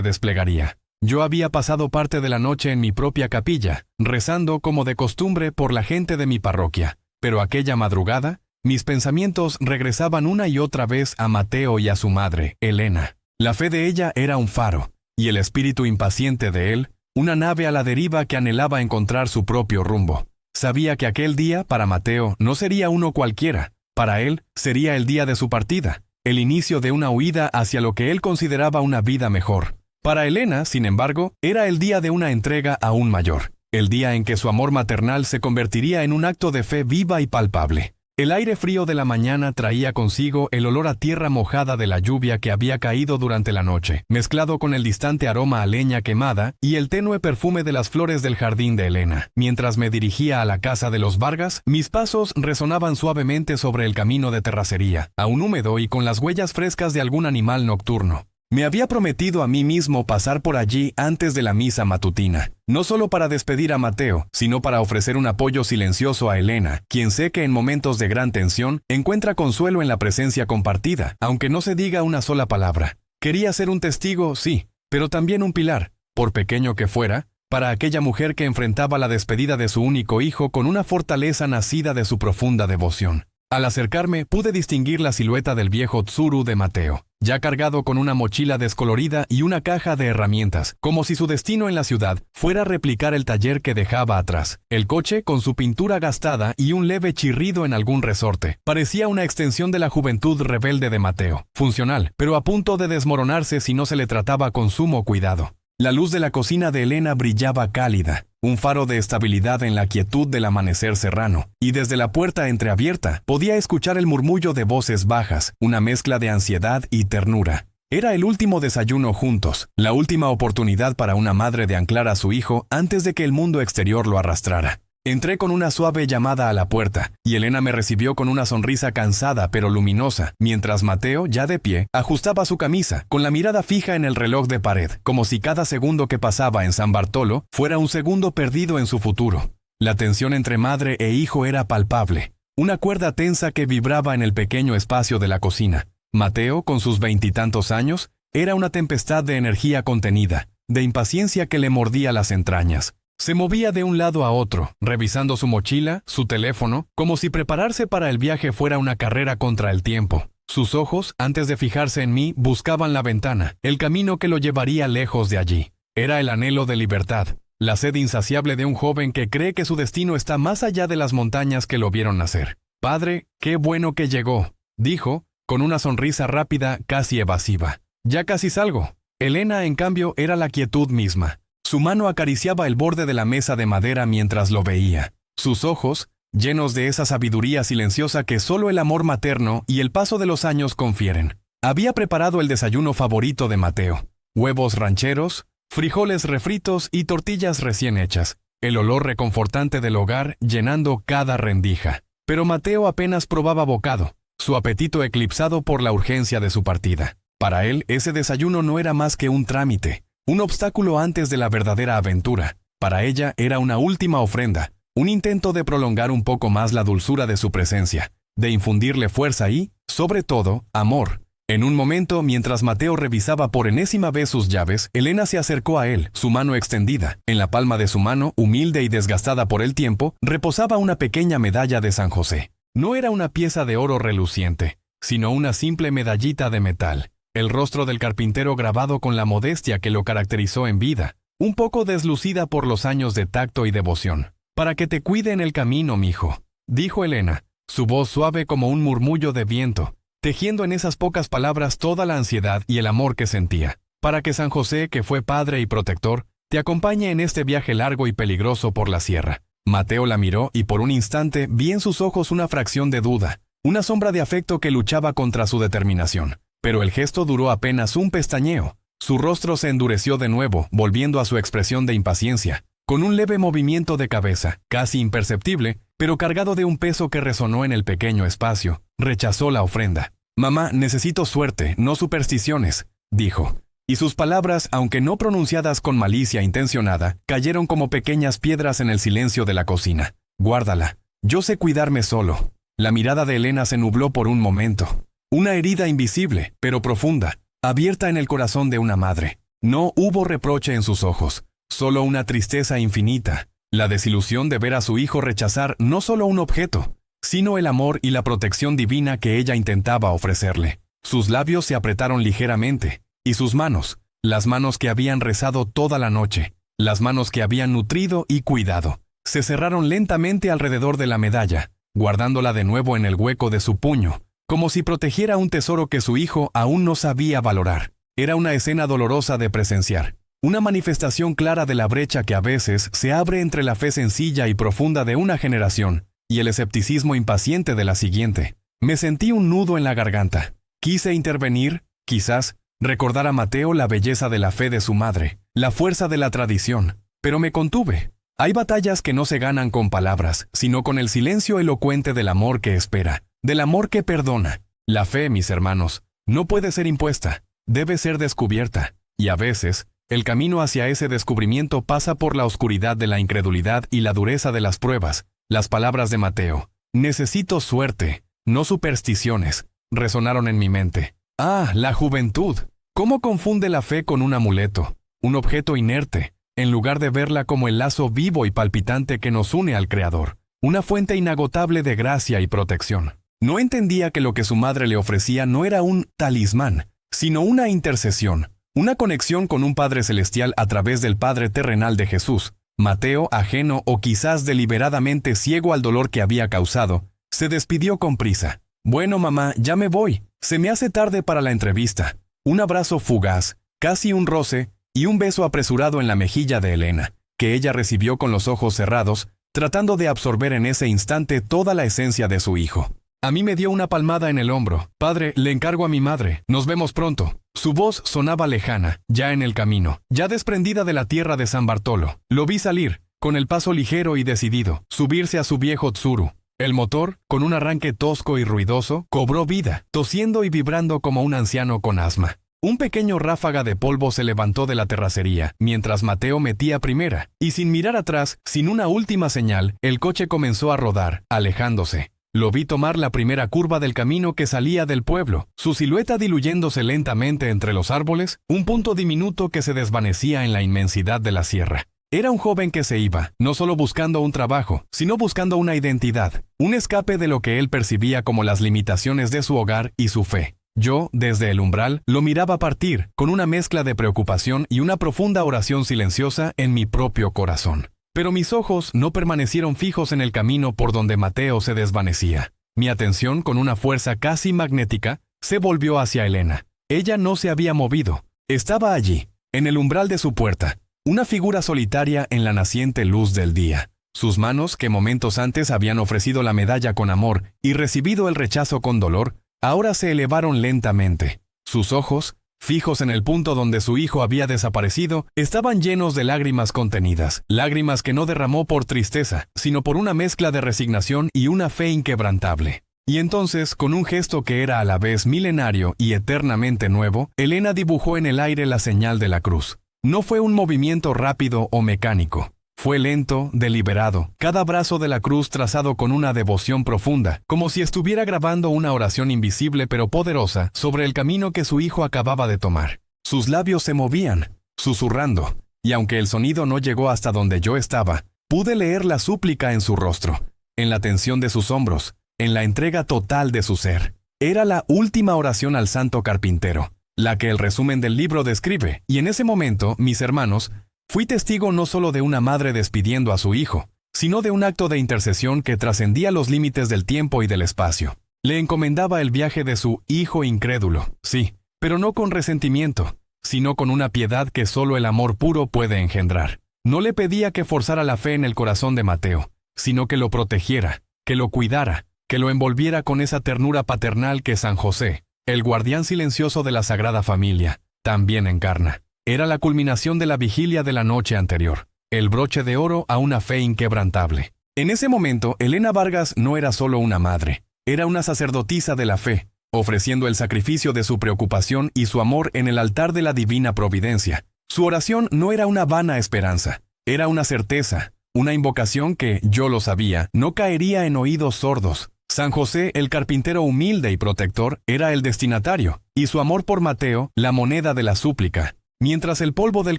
desplegaría. Yo había pasado parte de la noche en mi propia capilla, rezando como de costumbre por la gente de mi parroquia, pero aquella madrugada, mis pensamientos regresaban una y otra vez a Mateo y a su madre, Elena. La fe de ella era un faro, y el espíritu impaciente de él, una nave a la deriva que anhelaba encontrar su propio rumbo. Sabía que aquel día, para Mateo, no sería uno cualquiera. Para él, sería el día de su partida, el inicio de una huida hacia lo que él consideraba una vida mejor. Para Elena, sin embargo, era el día de una entrega aún mayor, el día en que su amor maternal se convertiría en un acto de fe viva y palpable. El aire frío de la mañana traía consigo el olor a tierra mojada de la lluvia que había caído durante la noche, mezclado con el distante aroma a leña quemada y el tenue perfume de las flores del jardín de Elena. Mientras me dirigía a la casa de los Vargas, mis pasos resonaban suavemente sobre el camino de terracería, aún húmedo y con las huellas frescas de algún animal nocturno. Me había prometido a mí mismo pasar por allí antes de la misa matutina, no solo para despedir a Mateo, sino para ofrecer un apoyo silencioso a Elena, quien sé que en momentos de gran tensión encuentra consuelo en la presencia compartida, aunque no se diga una sola palabra. Quería ser un testigo, sí, pero también un pilar, por pequeño que fuera, para aquella mujer que enfrentaba la despedida de su único hijo con una fortaleza nacida de su profunda devoción. Al acercarme, pude distinguir la silueta del viejo Tsuru de Mateo, ya cargado con una mochila descolorida y una caja de herramientas, como si su destino en la ciudad fuera replicar el taller que dejaba atrás. El coche, con su pintura gastada y un leve chirrido en algún resorte, parecía una extensión de la juventud rebelde de Mateo, funcional, pero a punto de desmoronarse si no se le trataba con sumo cuidado. La luz de la cocina de Elena brillaba cálida, un faro de estabilidad en la quietud del amanecer serrano, y desde la puerta entreabierta podía escuchar el murmullo de voces bajas, una mezcla de ansiedad y ternura. Era el último desayuno juntos, la última oportunidad para una madre de anclar a su hijo antes de que el mundo exterior lo arrastrara. Entré con una suave llamada a la puerta, y Elena me recibió con una sonrisa cansada pero luminosa, mientras Mateo, ya de pie, ajustaba su camisa, con la mirada fija en el reloj de pared, como si cada segundo que pasaba en San Bartolo fuera un segundo perdido en su futuro. La tensión entre madre e hijo era palpable, una cuerda tensa que vibraba en el pequeño espacio de la cocina. Mateo, con sus 20 y tantos años, era una tempestad de energía contenida, de impaciencia que le mordía las entrañas. Se movía de un lado a otro, revisando su mochila, su teléfono, como si prepararse para el viaje fuera una carrera contra el tiempo. Sus ojos, antes de fijarse en mí, buscaban la ventana, el camino que lo llevaría lejos de allí. Era el anhelo de libertad, la sed insaciable de un joven que cree que su destino está más allá de las montañas que lo vieron nacer. «Padre, qué bueno que llegó», dijo, con una sonrisa rápida, casi evasiva. «Ya casi salgo». Elena, en cambio, era la quietud misma. Su mano acariciaba el borde de la mesa de madera mientras lo veía. Sus ojos, llenos de esa sabiduría silenciosa que solo el amor materno y el paso de los años confieren. Había preparado el desayuno favorito de Mateo: huevos rancheros, frijoles refritos y tortillas recién hechas. El olor reconfortante del hogar llenando cada rendija. Pero Mateo apenas probaba bocado, su apetito eclipsado por la urgencia de su partida. Para él, ese desayuno no era más que un trámite, un obstáculo antes de la verdadera aventura. Para ella era una última ofrenda, un intento de prolongar un poco más la dulzura de su presencia, de infundirle fuerza y, sobre todo, amor. En un momento, mientras Mateo revisaba por enésima vez sus llaves, Elena se acercó a él, su mano extendida. En la palma de su mano, humilde y desgastada por el tiempo, reposaba una pequeña medalla de San José. No era una pieza de oro reluciente, sino una simple medallita de metal. El rostro del carpintero grabado con la modestia que lo caracterizó en vida, un poco deslucida por los años de tacto y devoción. «Para que te cuide en el camino, mijo», dijo Elena, su voz suave como un murmullo de viento, tejiendo en esas pocas palabras toda la ansiedad y el amor que sentía. «Para que San José, que fue padre y protector, te acompañe en este viaje largo y peligroso por la sierra». Mateo la miró y por un instante vi en sus ojos una fracción de duda, una sombra de afecto que luchaba contra su determinación. Pero el gesto duró apenas un pestañeo. Su rostro se endureció de nuevo, volviendo a su expresión de impaciencia. Con un leve movimiento de cabeza, casi imperceptible, pero cargado de un peso que resonó en el pequeño espacio, rechazó la ofrenda. «Mamá, necesito suerte, no supersticiones», dijo. Y sus palabras, aunque no pronunciadas con malicia intencionada, cayeron como pequeñas piedras en el silencio de la cocina. «Guárdala. Yo sé cuidarme solo». La mirada de Elena se nubló por un momento. Una herida invisible, pero profunda, abierta en el corazón de una madre. No hubo reproche en sus ojos, solo una tristeza infinita, la desilusión de ver a su hijo rechazar no solo un objeto, sino el amor y la protección divina que ella intentaba ofrecerle. Sus labios se apretaron ligeramente, y sus manos, las manos que habían rezado toda la noche, las manos que habían nutrido y cuidado, se cerraron lentamente alrededor de la medalla, guardándola de nuevo en el hueco de su puño, como si protegiera un tesoro que su hijo aún no sabía valorar. Era una escena dolorosa de presenciar, una manifestación clara de la brecha que a veces se abre entre la fe sencilla y profunda de una generación y el escepticismo impaciente de la siguiente. Me sentí un nudo en la garganta. Quise intervenir, quizás, recordar a Mateo la belleza de la fe de su madre, la fuerza de la tradición, pero me contuve. Hay batallas que no se ganan con palabras, sino con el silencio elocuente del amor que espera, del amor que perdona. La fe, mis hermanos, no puede ser impuesta, debe ser descubierta, y a veces, el camino hacia ese descubrimiento pasa por la oscuridad de la incredulidad y la dureza de las pruebas. Las palabras de Mateo, «Necesito suerte, no supersticiones», resonaron en mi mente. ¡Ah, la juventud! ¿Cómo confunde la fe con un amuleto, un objeto inerte, en lugar de verla como el lazo vivo y palpitante que nos une al Creador, una fuente inagotable de gracia y protección? No entendía que lo que su madre le ofrecía no era un talismán, sino una intercesión, una conexión con un Padre Celestial a través del Padre terrenal de Jesús. Mateo, ajeno o quizás deliberadamente ciego al dolor que había causado, se despidió con prisa. «Bueno, mamá, ya me voy. Se me hace tarde para la entrevista». Un abrazo fugaz, casi un roce, y un beso apresurado en la mejilla de Elena, que ella recibió con los ojos cerrados, tratando de absorber en ese instante toda la esencia de su hijo. A mí me dio una palmada en el hombro. Padre, le encargo a mi madre. Nos vemos pronto. Su voz sonaba lejana, ya en el camino, ya desprendida de la tierra de San Bartolo. Lo vi salir, con el paso ligero y decidido, subirse a su viejo Tsuru. El motor, con un arranque tosco y ruidoso, cobró vida, tosiendo y vibrando como un anciano con asma. Un pequeño ráfaga de polvo se levantó de la terracería, mientras Mateo metía primera, y sin mirar atrás, sin una última señal, el coche comenzó a rodar, alejándose. Lo vi tomar la primera curva del camino que salía del pueblo, su silueta diluyéndose lentamente entre los árboles, un punto diminuto que se desvanecía en la inmensidad de la sierra. Era un joven que se iba, no solo buscando un trabajo, sino buscando una identidad, un escape de lo que él percibía como las limitaciones de su hogar y su fe. Yo, desde el umbral, lo miraba partir, con una mezcla de preocupación y una profunda oración silenciosa en mi propio corazón. Pero mis ojos no permanecieron fijos en el camino por donde Mateo se desvanecía. Mi atención, con una fuerza casi magnética, se volvió hacia Elena. Ella no se había movido. Estaba allí, en el umbral de su puerta, una figura solitaria en la naciente luz del día. Sus manos, que momentos antes habían ofrecido la medalla con amor y recibido el rechazo con dolor, ahora se elevaron lentamente. Sus ojos, fijos en el punto donde su hijo había desaparecido, estaban llenos de lágrimas contenidas, lágrimas que no derramó por tristeza, sino por una mezcla de resignación y una fe inquebrantable. Y entonces, con un gesto que era a la vez milenario y eternamente nuevo, Elena dibujó en el aire la señal de la cruz. No fue un movimiento rápido o mecánico. Fue lento, deliberado, cada brazo de la cruz trazado con una devoción profunda, como si estuviera grabando una oración invisible pero poderosa sobre el camino que su hijo acababa de tomar. Sus labios se movían, susurrando, y aunque el sonido no llegó hasta donde yo estaba, pude leer la súplica en su rostro, en la tensión de sus hombros, en la entrega total de su ser. Era la última oración al santo carpintero, la que el resumen del libro describe, y en ese momento, mis hermanos, fui testigo no solo de una madre despidiendo a su hijo, sino de un acto de intercesión que trascendía los límites del tiempo y del espacio. Le encomendaba el viaje de su hijo incrédulo, sí, pero no con resentimiento, sino con una piedad que solo el amor puro puede engendrar. No le pedía que forzara la fe en el corazón de Mateo, sino que lo protegiera, que lo cuidara, que lo envolviera con esa ternura paternal que San José, el guardián silencioso de la Sagrada Familia, también encarna. Era la culminación de la vigilia de la noche anterior, el broche de oro a una fe inquebrantable. En ese momento, Elena Vargas no era solo una madre, era una sacerdotisa de la fe, ofreciendo el sacrificio de su preocupación y su amor en el altar de la divina providencia. Su oración no era una vana esperanza, era una certeza, una invocación que, yo lo sabía, no caería en oídos sordos. San José, el carpintero humilde y protector, era el destinatario, y su amor por Mateo, la moneda de la súplica. Mientras el polvo del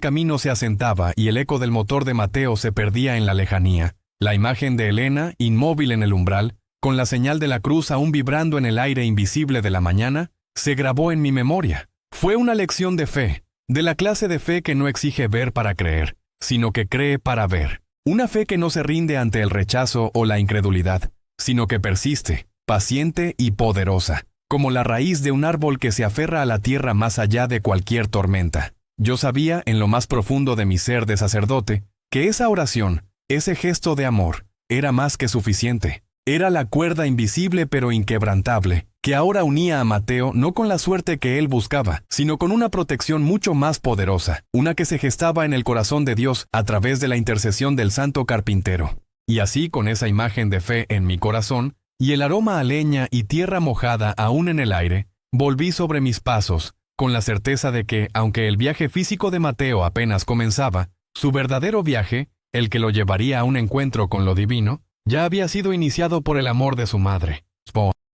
camino se asentaba y el eco del motor de Mateo se perdía en la lejanía, la imagen de Elena, inmóvil en el umbral, con la señal de la cruz aún vibrando en el aire invisible de la mañana, se grabó en mi memoria. Fue una lección de fe, de la clase de fe que no exige ver para creer, sino que cree para ver. Una fe que no se rinde ante el rechazo o la incredulidad, sino que persiste, paciente y poderosa, como la raíz de un árbol que se aferra a la tierra más allá de cualquier tormenta. Yo sabía, en lo más profundo de mi ser de sacerdote, que esa oración, ese gesto de amor, era más que suficiente. Era la cuerda invisible pero inquebrantable, que ahora unía a Mateo no con la suerte que él buscaba, sino con una protección mucho más poderosa, una que se gestaba en el corazón de Dios a través de la intercesión del santo carpintero. Y así, con esa imagen de fe en mi corazón, y el aroma a leña y tierra mojada aún en el aire, volví sobre mis pasos, con la certeza de que, aunque el viaje físico de Mateo apenas comenzaba, su verdadero viaje, el que lo llevaría a un encuentro con lo divino, ya había sido iniciado por el amor de su madre.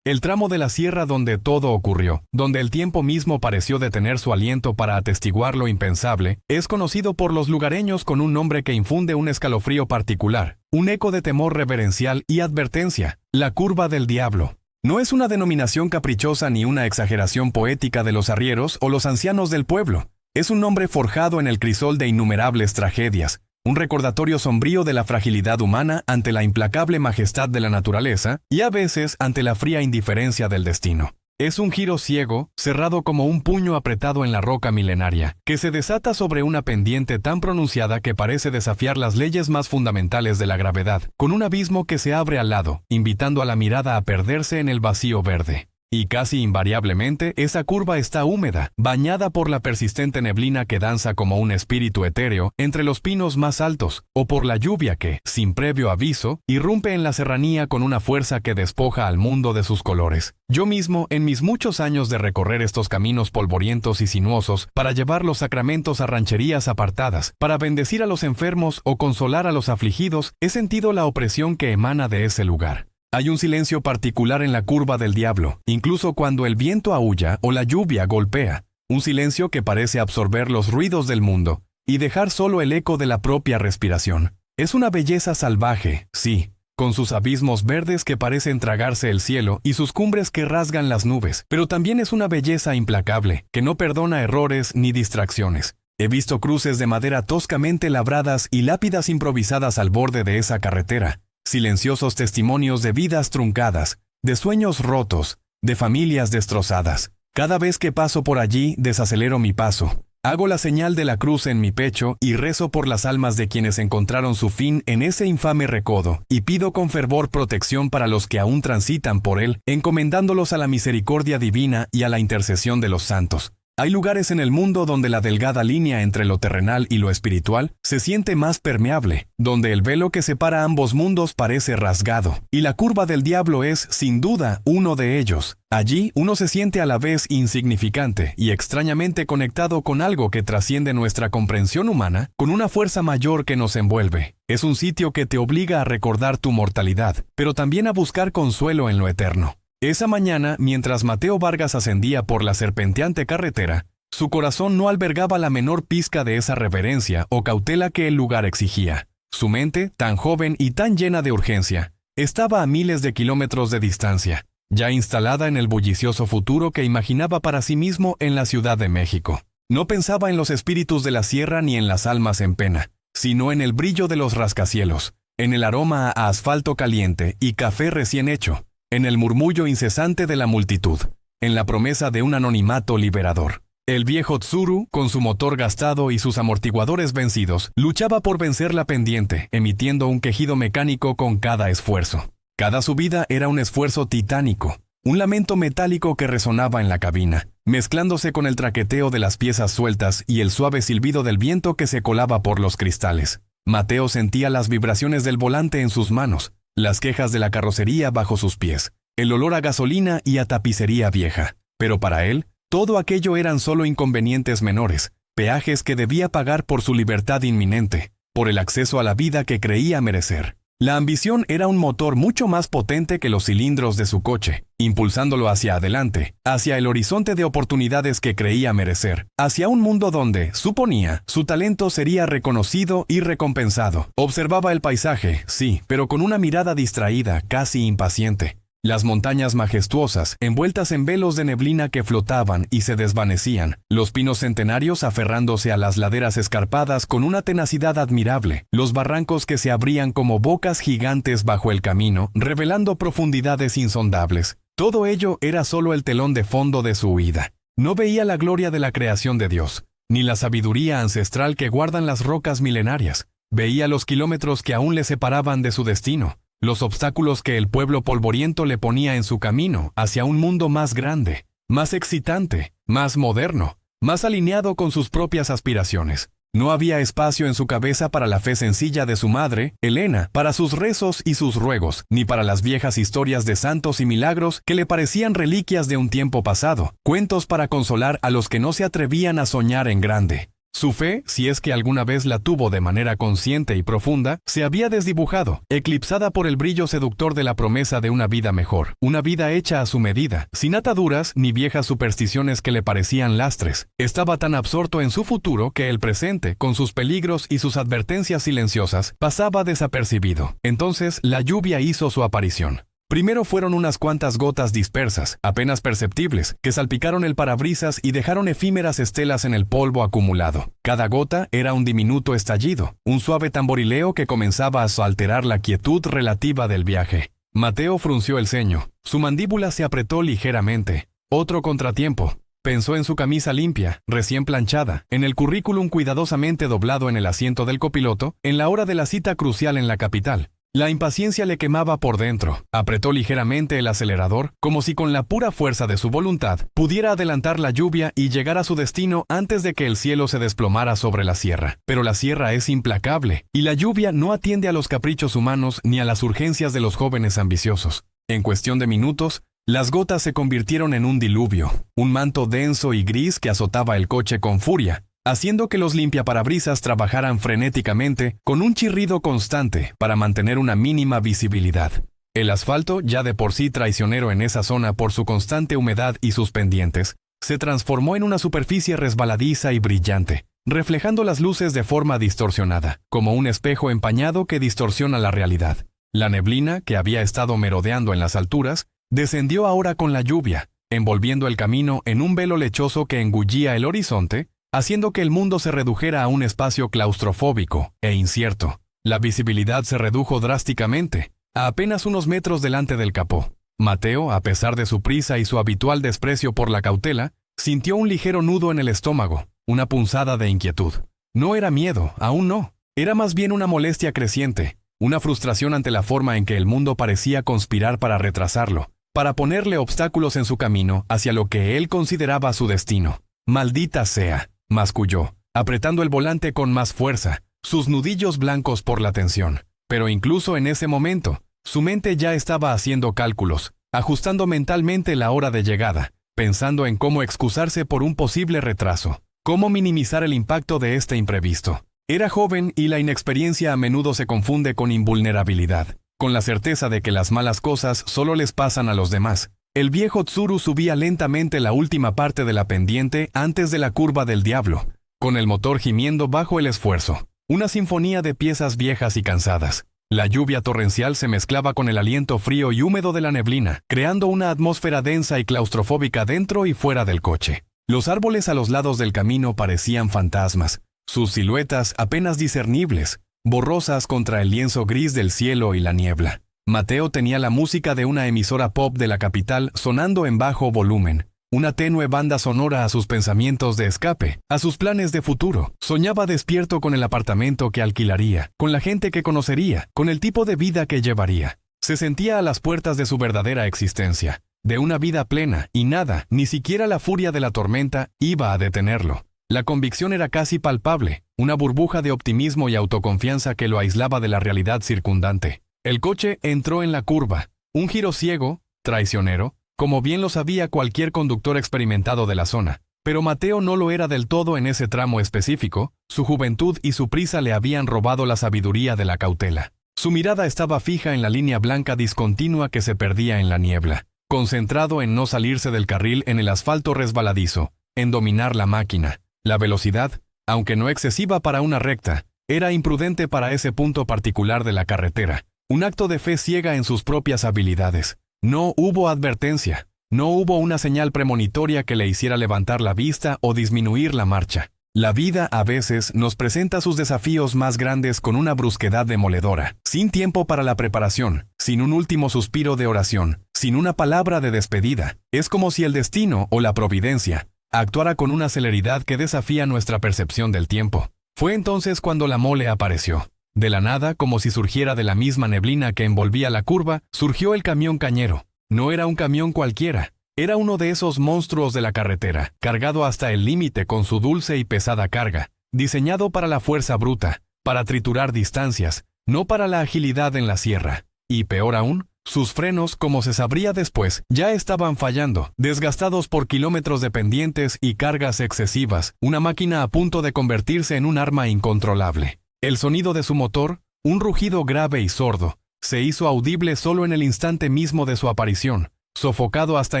El tramo de la sierra donde todo ocurrió, donde el tiempo mismo pareció detener su aliento para atestiguar lo impensable, es conocido por los lugareños con un nombre que infunde un escalofrío particular, un eco de temor reverencial y advertencia: la curva del diablo. No es una denominación caprichosa ni una exageración poética de los arrieros o los ancianos del pueblo. Es un nombre forjado en el crisol de innumerables tragedias, un recordatorio sombrío de la fragilidad humana ante la implacable majestad de la naturaleza y a veces ante la fría indiferencia del destino. Es un giro ciego, cerrado como un puño apretado en la roca milenaria, que se desata sobre una pendiente tan pronunciada que parece desafiar las leyes más fundamentales de la gravedad, con un abismo que se abre al lado, invitando a la mirada a perderse en el vacío verde. Y casi invariablemente, esa curva está húmeda, bañada por la persistente neblina que danza como un espíritu etéreo entre los pinos más altos, o por la lluvia que, sin previo aviso, irrumpe en la serranía con una fuerza que despoja al mundo de sus colores. Yo mismo, en mis muchos años de recorrer estos caminos polvorientos y sinuosos, para llevar los sacramentos a rancherías apartadas, para bendecir a los enfermos o consolar a los afligidos, he sentido la opresión que emana de ese lugar. Hay un silencio particular en la curva del diablo, incluso cuando el viento aúlla o la lluvia golpea, un silencio que parece absorber los ruidos del mundo y dejar solo el eco de la propia respiración. Es una belleza salvaje, sí, con sus abismos verdes que parecen tragarse el cielo y sus cumbres que rasgan las nubes, pero también es una belleza implacable, que no perdona errores ni distracciones. He visto cruces de madera toscamente labradas y lápidas improvisadas al borde de esa carretera. Silenciosos testimonios de vidas truncadas, de sueños rotos, de familias destrozadas. Cada vez que paso por allí, desacelero mi paso. Hago la señal de la cruz en mi pecho y rezo por las almas de quienes encontraron su fin en ese infame recodo, y pido con fervor protección para los que aún transitan por él, encomendándolos a la misericordia divina y a la intercesión de los santos. Hay lugares en el mundo donde la delgada línea entre lo terrenal y lo espiritual se siente más permeable, donde el velo que separa ambos mundos parece rasgado, y la curva del diablo es, sin duda, uno de ellos. Allí uno se siente a la vez insignificante y extrañamente conectado con algo que trasciende nuestra comprensión humana, con una fuerza mayor que nos envuelve. Es un sitio que te obliga a recordar tu mortalidad, pero también a buscar consuelo en lo eterno. Esa mañana, mientras Mateo Vargas ascendía por la serpenteante carretera, su corazón no albergaba la menor pizca de esa reverencia o cautela que el lugar exigía. Su mente, tan joven y tan llena de urgencia, estaba a miles de kilómetros de distancia, ya instalada en el bullicioso futuro que imaginaba para sí mismo en la Ciudad de México. No pensaba en los espíritus de la sierra ni en las almas en pena, sino en el brillo de los rascacielos, en el aroma a asfalto caliente y café recién hecho, en el murmullo incesante de la multitud, en la promesa de un anonimato liberador. El viejo Tsuru, con su motor gastado y sus amortiguadores vencidos, luchaba por vencer la pendiente, emitiendo un quejido mecánico con cada esfuerzo. Cada subida era un esfuerzo titánico, un lamento metálico que resonaba en la cabina, mezclándose con el traqueteo de las piezas sueltas y el suave silbido del viento que se colaba por los cristales. Mateo sentía las vibraciones del volante en sus manos, las quejas de la carrocería bajo sus pies, el olor a gasolina y a tapicería vieja. Pero para él, todo aquello eran solo inconvenientes menores, peajes que debía pagar por su libertad inminente, por el acceso a la vida que creía merecer. La ambición era un motor mucho más potente que los cilindros de su coche, impulsándolo hacia adelante, hacia el horizonte de oportunidades que creía merecer, hacia un mundo donde, suponía, su talento sería reconocido y recompensado. Observaba el paisaje, sí, pero con una mirada distraída, casi impaciente. Las montañas majestuosas, envueltas en velos de neblina que flotaban y se desvanecían, los pinos centenarios aferrándose a las laderas escarpadas con una tenacidad admirable, los barrancos que se abrían como bocas gigantes bajo el camino, revelando profundidades insondables. Todo ello era solo el telón de fondo de su huida. No veía la gloria de la creación de Dios, ni la sabiduría ancestral que guardan las rocas milenarias. Veía los kilómetros que aún le separaban de su destino, los obstáculos que el pueblo polvoriento le ponía en su camino hacia un mundo más grande, más excitante, más moderno, más alineado con sus propias aspiraciones. No había espacio en su cabeza para la fe sencilla de su madre, Elena, para sus rezos y sus ruegos, ni para las viejas historias de santos y milagros que le parecían reliquias de un tiempo pasado, cuentos para consolar a los que no se atrevían a soñar en grande. Su fe, si es que alguna vez la tuvo de manera consciente y profunda, se había desdibujado, eclipsada por el brillo seductor de la promesa de una vida mejor, una vida hecha a su medida, sin ataduras ni viejas supersticiones que le parecían lastres. Estaba tan absorto en su futuro que el presente, con sus peligros y sus advertencias silenciosas, pasaba desapercibido. Entonces la lluvia hizo su aparición. Primero fueron unas cuantas gotas dispersas, apenas perceptibles, que salpicaron el parabrisas y dejaron efímeras estelas en el polvo acumulado. Cada gota era un diminuto estallido, un suave tamborileo que comenzaba a alterar la quietud relativa del viaje. Mateo frunció el ceño, su mandíbula se apretó ligeramente. Otro contratiempo. Pensó en su camisa limpia, recién planchada, en el currículum cuidadosamente doblado en el asiento del copiloto, en la hora de la cita crucial en la capital. La impaciencia le quemaba por dentro. Apretó ligeramente el acelerador, como si con la pura fuerza de su voluntad pudiera adelantar la lluvia y llegar a su destino antes de que el cielo se desplomara sobre la sierra. Pero la sierra es implacable, y la lluvia no atiende a los caprichos humanos ni a las urgencias de los jóvenes ambiciosos. En cuestión de minutos, las gotas se convirtieron en un diluvio, un manto denso y gris que azotaba el coche con furia, haciendo que los limpiaparabrisas trabajaran frenéticamente con un chirrido constante para mantener una mínima visibilidad. El asfalto, ya de por sí traicionero en esa zona por su constante humedad y sus pendientes, se transformó en una superficie resbaladiza y brillante, reflejando las luces de forma distorsionada, como un espejo empañado que distorsiona la realidad. La neblina, que había estado merodeando en las alturas, descendió ahora con la lluvia, envolviendo el camino en un velo lechoso que engullía el horizonte, haciendo que el mundo se redujera a un espacio claustrofóbico e incierto. La visibilidad se redujo drásticamente, a apenas unos metros delante del capó. Mateo, a pesar de su prisa y su habitual desprecio por la cautela, sintió un ligero nudo en el estómago, una punzada de inquietud. No era miedo, aún no. Era más bien una molestia creciente, una frustración ante la forma en que el mundo parecía conspirar para retrasarlo, para ponerle obstáculos en su camino hacia lo que él consideraba su destino. «Maldita sea», masculló, apretando el volante con más fuerza, sus nudillos blancos por la tensión. Pero incluso en ese momento, su mente ya estaba haciendo cálculos, ajustando mentalmente la hora de llegada, pensando en cómo excusarse por un posible retraso, cómo minimizar el impacto de este imprevisto. Era joven y la inexperiencia a menudo se confunde con invulnerabilidad, con la certeza de que las malas cosas solo les pasan a los demás. El viejo Tsuru subía lentamente la última parte de la pendiente antes de la curva del diablo, con el motor gimiendo bajo el esfuerzo, una sinfonía de piezas viejas y cansadas. La lluvia torrencial se mezclaba con el aliento frío y húmedo de la neblina, creando una atmósfera densa y claustrofóbica dentro y fuera del coche. Los árboles a los lados del camino parecían fantasmas, sus siluetas apenas discernibles, borrosas contra el lienzo gris del cielo y la niebla. Mateo tenía la música de una emisora pop de la capital sonando en bajo volumen, una tenue banda sonora a sus pensamientos de escape, a sus planes de futuro. Soñaba despierto con el apartamento que alquilaría, con la gente que conocería, con el tipo de vida que llevaría. Se sentía a las puertas de su verdadera existencia, de una vida plena, y nada, ni siquiera la furia de la tormenta, iba a detenerlo. La convicción era casi palpable, una burbuja de optimismo y autoconfianza que lo aislaba de la realidad circundante. El coche entró en la curva, un giro ciego, traicionero, como bien lo sabía cualquier conductor experimentado de la zona. Pero Mateo no lo era del todo en ese tramo específico, su juventud y su prisa le habían robado la sabiduría de la cautela. Su mirada estaba fija en la línea blanca discontinua que se perdía en la niebla, concentrado en no salirse del carril en el asfalto resbaladizo, en dominar la máquina. La velocidad, aunque no excesiva para una recta, era imprudente para ese punto particular de la carretera. Un acto de fe ciega en sus propias habilidades. No hubo advertencia, no hubo una señal premonitoria que le hiciera levantar la vista o disminuir la marcha. La vida a veces nos presenta sus desafíos más grandes con una brusquedad demoledora, sin tiempo para la preparación, sin un último suspiro de oración, sin una palabra de despedida. Es como si el destino o la providencia actuara con una celeridad que desafía nuestra percepción del tiempo. Fue entonces cuando la mole apareció. De la nada, como si surgiera de la misma neblina que envolvía la curva, surgió el camión cañero. No era un camión cualquiera, era uno de esos monstruos de la carretera, cargado hasta el límite con su dulce y pesada carga, diseñado para la fuerza bruta, para triturar distancias, no para la agilidad en la sierra. Y peor aún, sus frenos, como se sabría después, ya estaban fallando, desgastados por kilómetros de pendientes y cargas excesivas, una máquina a punto de convertirse en un arma incontrolable. El sonido de su motor, un rugido grave y sordo, se hizo audible solo en el instante mismo de su aparición, sofocado hasta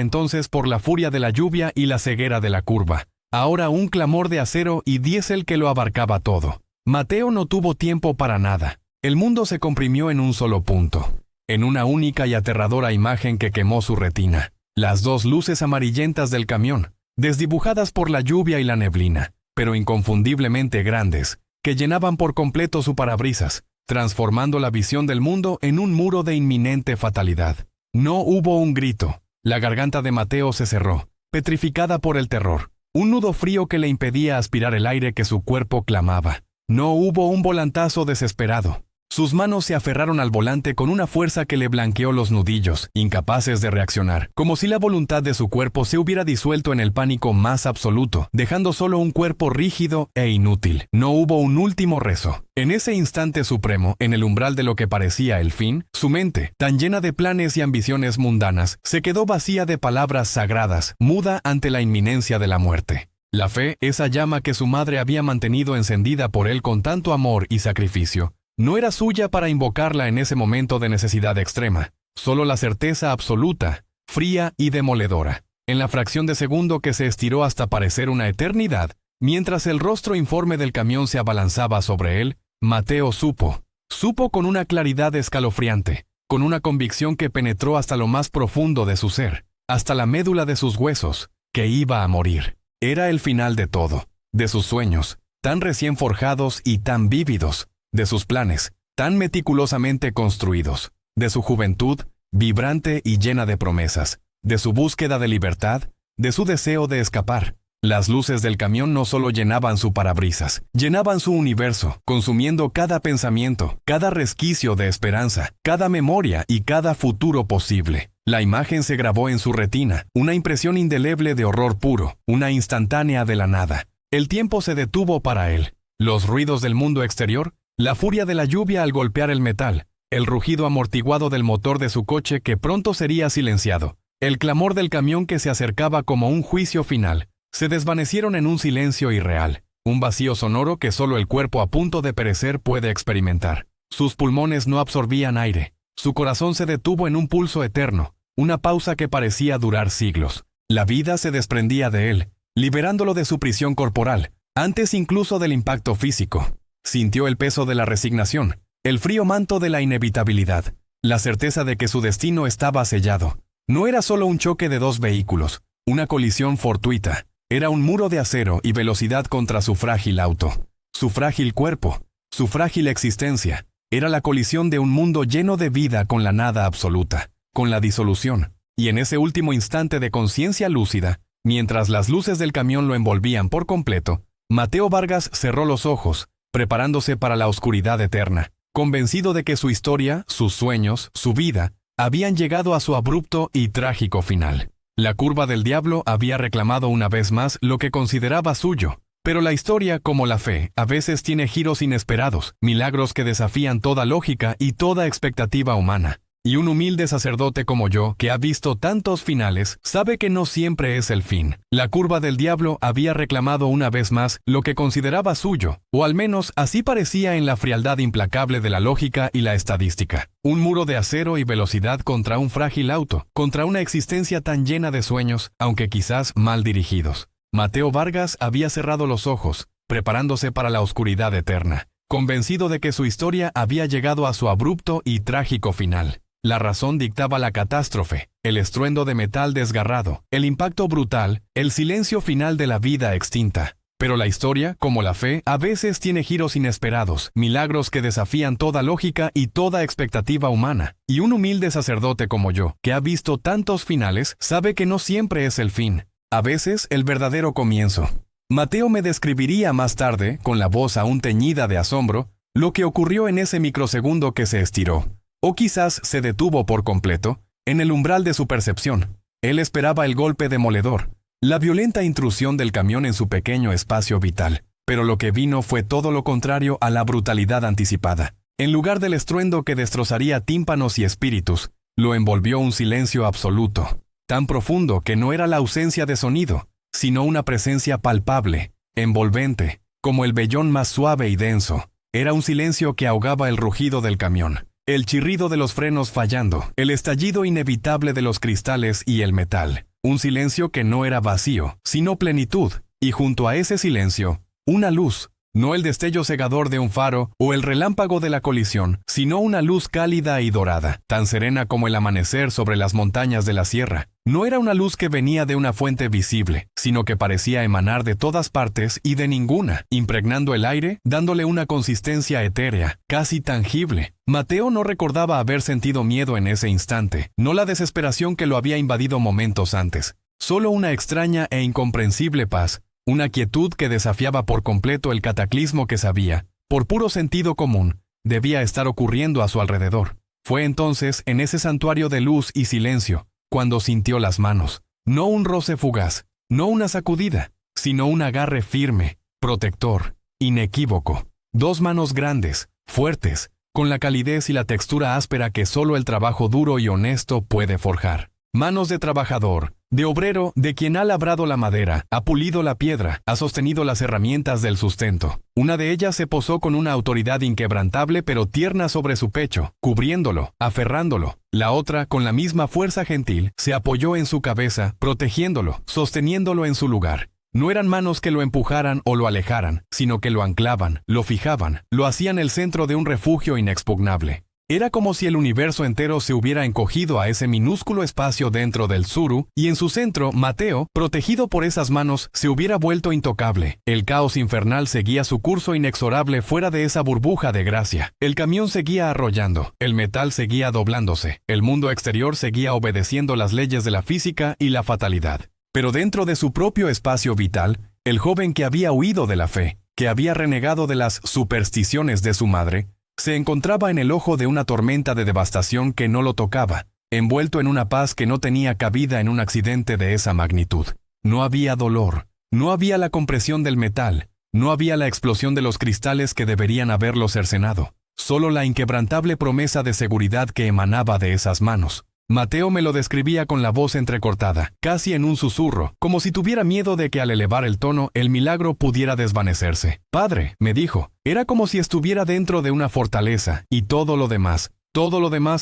entonces por la furia de la lluvia y la ceguera de la curva. Ahora un clamor de acero y diésel que lo abarcaba todo. Mateo no tuvo tiempo para nada. El mundo se comprimió en un solo punto, en una única y aterradora imagen que quemó su retina. Las dos luces amarillentas del camión, desdibujadas por la lluvia y la neblina, pero inconfundiblemente grandes, que llenaban por completo su parabrisas, transformando la visión del mundo en un muro de inminente fatalidad. No hubo un grito. La garganta de Mateo se cerró. petrificada por el terror. Un nudo frío que le impedía aspirar el aire que su cuerpo clamaba. No hubo un volantazo desesperado. Sus manos se aferraron al volante con una fuerza que le blanqueó los nudillos, incapaces de reaccionar, como si la voluntad de su cuerpo se hubiera disuelto en el pánico más absoluto, dejando solo un cuerpo rígido e inútil. No hubo un último rezo. En ese instante supremo, en el umbral de lo que parecía el fin, su mente, tan llena de planes y ambiciones mundanas, se quedó vacía de palabras sagradas, muda ante la inminencia de la muerte. La fe, esa llama que su madre había mantenido encendida por él con tanto amor y sacrificio, no era suya para invocarla en ese momento de necesidad extrema, solo la certeza absoluta, fría y demoledora. En la fracción de segundo que se estiró hasta parecer una eternidad, mientras el rostro informe del camión se abalanzaba sobre él, Mateo supo con una claridad escalofriante, con una convicción que penetró hasta lo más profundo de su ser, hasta la médula de sus huesos, que iba a morir. Era el final de todo, de sus sueños, tan recién forjados y tan vívidos, de sus planes, tan meticulosamente construidos, de su juventud, vibrante y llena de promesas, de su búsqueda de libertad, de su deseo de escapar. Las luces del camión no solo llenaban su parabrisas, llenaban su universo, consumiendo cada pensamiento, cada resquicio de esperanza, cada memoria y cada futuro posible. La imagen se grabó en su retina, una impresión indeleble de horror puro, una instantánea de la nada. El tiempo se detuvo para él. Los ruidos del mundo exterior, la furia de la lluvia al golpear el metal, el rugido amortiguado del motor de su coche que pronto sería silenciado, el clamor del camión que se acercaba como un juicio final, se desvanecieron en un silencio irreal, un vacío sonoro que solo el cuerpo a punto de perecer puede experimentar. Sus pulmones no absorbían aire, su corazón se detuvo en un pulso eterno, una pausa que parecía durar siglos. La vida se desprendía de él, liberándolo de su prisión corporal, antes incluso del impacto físico. Sintió el peso de la resignación, el frío manto de la inevitabilidad, la certeza de que su destino estaba sellado. No era solo un choque de dos vehículos, una colisión fortuita, era un muro de acero y velocidad contra su frágil auto, su frágil cuerpo, su frágil existencia. Era la colisión de un mundo lleno de vida con la nada absoluta, con la disolución. Y en ese último instante de conciencia lúcida, mientras las luces del camión lo envolvían por completo, Mateo Vargas cerró los ojos, preparándose para la oscuridad eterna, convencido de que su historia, sus sueños, su vida, habían llegado a su abrupto y trágico final. La curva del diablo había reclamado una vez más lo que consideraba suyo, pero la historia, como la fe, a veces tiene giros inesperados, milagros que desafían toda lógica y toda expectativa humana. Y un humilde sacerdote como yo, que ha visto tantos finales, sabe que no siempre es el fin. La curva del diablo había reclamado una vez más lo que consideraba suyo, o al menos así parecía en la frialdad implacable de la lógica y la estadística. Un muro de acero y velocidad contra un frágil auto, contra una existencia tan llena de sueños, aunque quizás mal dirigidos. Mateo Vargas había cerrado los ojos, preparándose para la oscuridad eterna, convencido de que su historia había llegado a su abrupto y trágico final. La razón dictaba la catástrofe, el estruendo de metal desgarrado, el impacto brutal, el silencio final de la vida extinta. Pero la historia, como la fe, a veces tiene giros inesperados, milagros que desafían toda lógica y toda expectativa humana. Y un humilde sacerdote como yo, que ha visto tantos finales, sabe que no siempre es el fin. A veces, el verdadero comienzo. Mateo me describiría más tarde, con la voz aún teñida de asombro, lo que ocurrió en ese microsegundo que se estiró. O quizás se detuvo por completo, en el umbral de su percepción. Él esperaba el golpe demoledor, la violenta intrusión del camión en su pequeño espacio vital. Pero lo que vino fue todo lo contrario a la brutalidad anticipada. En lugar del estruendo que destrozaría tímpanos y espíritus, lo envolvió un silencio absoluto, tan profundo que no era la ausencia de sonido, sino una presencia palpable, envolvente, como el vellón más suave y denso. Era un silencio que ahogaba el rugido del camión, el chirrido de los frenos fallando, el estallido inevitable de los cristales y el metal. Un silencio que no era vacío, sino plenitud, y junto a ese silencio, una luz, no el destello cegador de un faro o el relámpago de la colisión, sino una luz cálida y dorada, tan serena como el amanecer sobre las montañas de la sierra. No era una luz que venía de una fuente visible, sino que parecía emanar de todas partes y de ninguna, impregnando el aire, dándole una consistencia etérea, casi tangible. Mateo no recordaba haber sentido miedo en ese instante, no la desesperación que lo había invadido momentos antes. Solo una extraña e incomprensible paz, una quietud que desafiaba por completo el cataclismo que sabía, por puro sentido común, debía estar ocurriendo a su alrededor. Fue entonces, en ese santuario de luz y silencio, cuando sintió las manos, no un roce fugaz, no una sacudida, sino un agarre firme, protector, inequívoco. Dos manos grandes, fuertes, con la calidez y la textura áspera que solo el trabajo duro y honesto puede forjar. Manos de trabajador, de obrero, de quien ha labrado la madera, ha pulido la piedra, ha sostenido las herramientas del sustento. Una de ellas se posó con una autoridad inquebrantable pero tierna sobre su pecho, cubriéndolo, aferrándolo. La otra, con la misma fuerza gentil, se apoyó en su cabeza, protegiéndolo, sosteniéndolo en su lugar. No eran manos que lo empujaran o lo alejaran, sino que lo anclaban, lo fijaban, lo hacían el centro de un refugio inexpugnable. Era como si el universo entero se hubiera encogido a ese minúsculo espacio dentro del Tsuru, y en su centro, Mateo, protegido por esas manos, se hubiera vuelto intocable. El caos infernal seguía su curso inexorable fuera de esa burbuja de gracia. El camión seguía arrollando, el metal seguía doblándose, el mundo exterior seguía obedeciendo las leyes de la física y la fatalidad. Pero dentro de su propio espacio vital, el joven que había huido de la fe, que había renegado de las supersticiones de su madre, se encontraba en el ojo de una tormenta de devastación que no lo tocaba, envuelto en una paz que no tenía cabida en un accidente de esa magnitud. No había dolor, no había la compresión del metal, no había la explosión de los cristales que deberían haberlo cercenado, solo la inquebrantable promesa de seguridad que emanaba de esas manos. Mateo me lo describía con la voz entrecortada, casi en un susurro, como si tuviera miedo de que al elevar el tono el milagro pudiera desvanecerse. «Padre», me dijo, era como si estuviera dentro de una fortaleza, y todo lo demás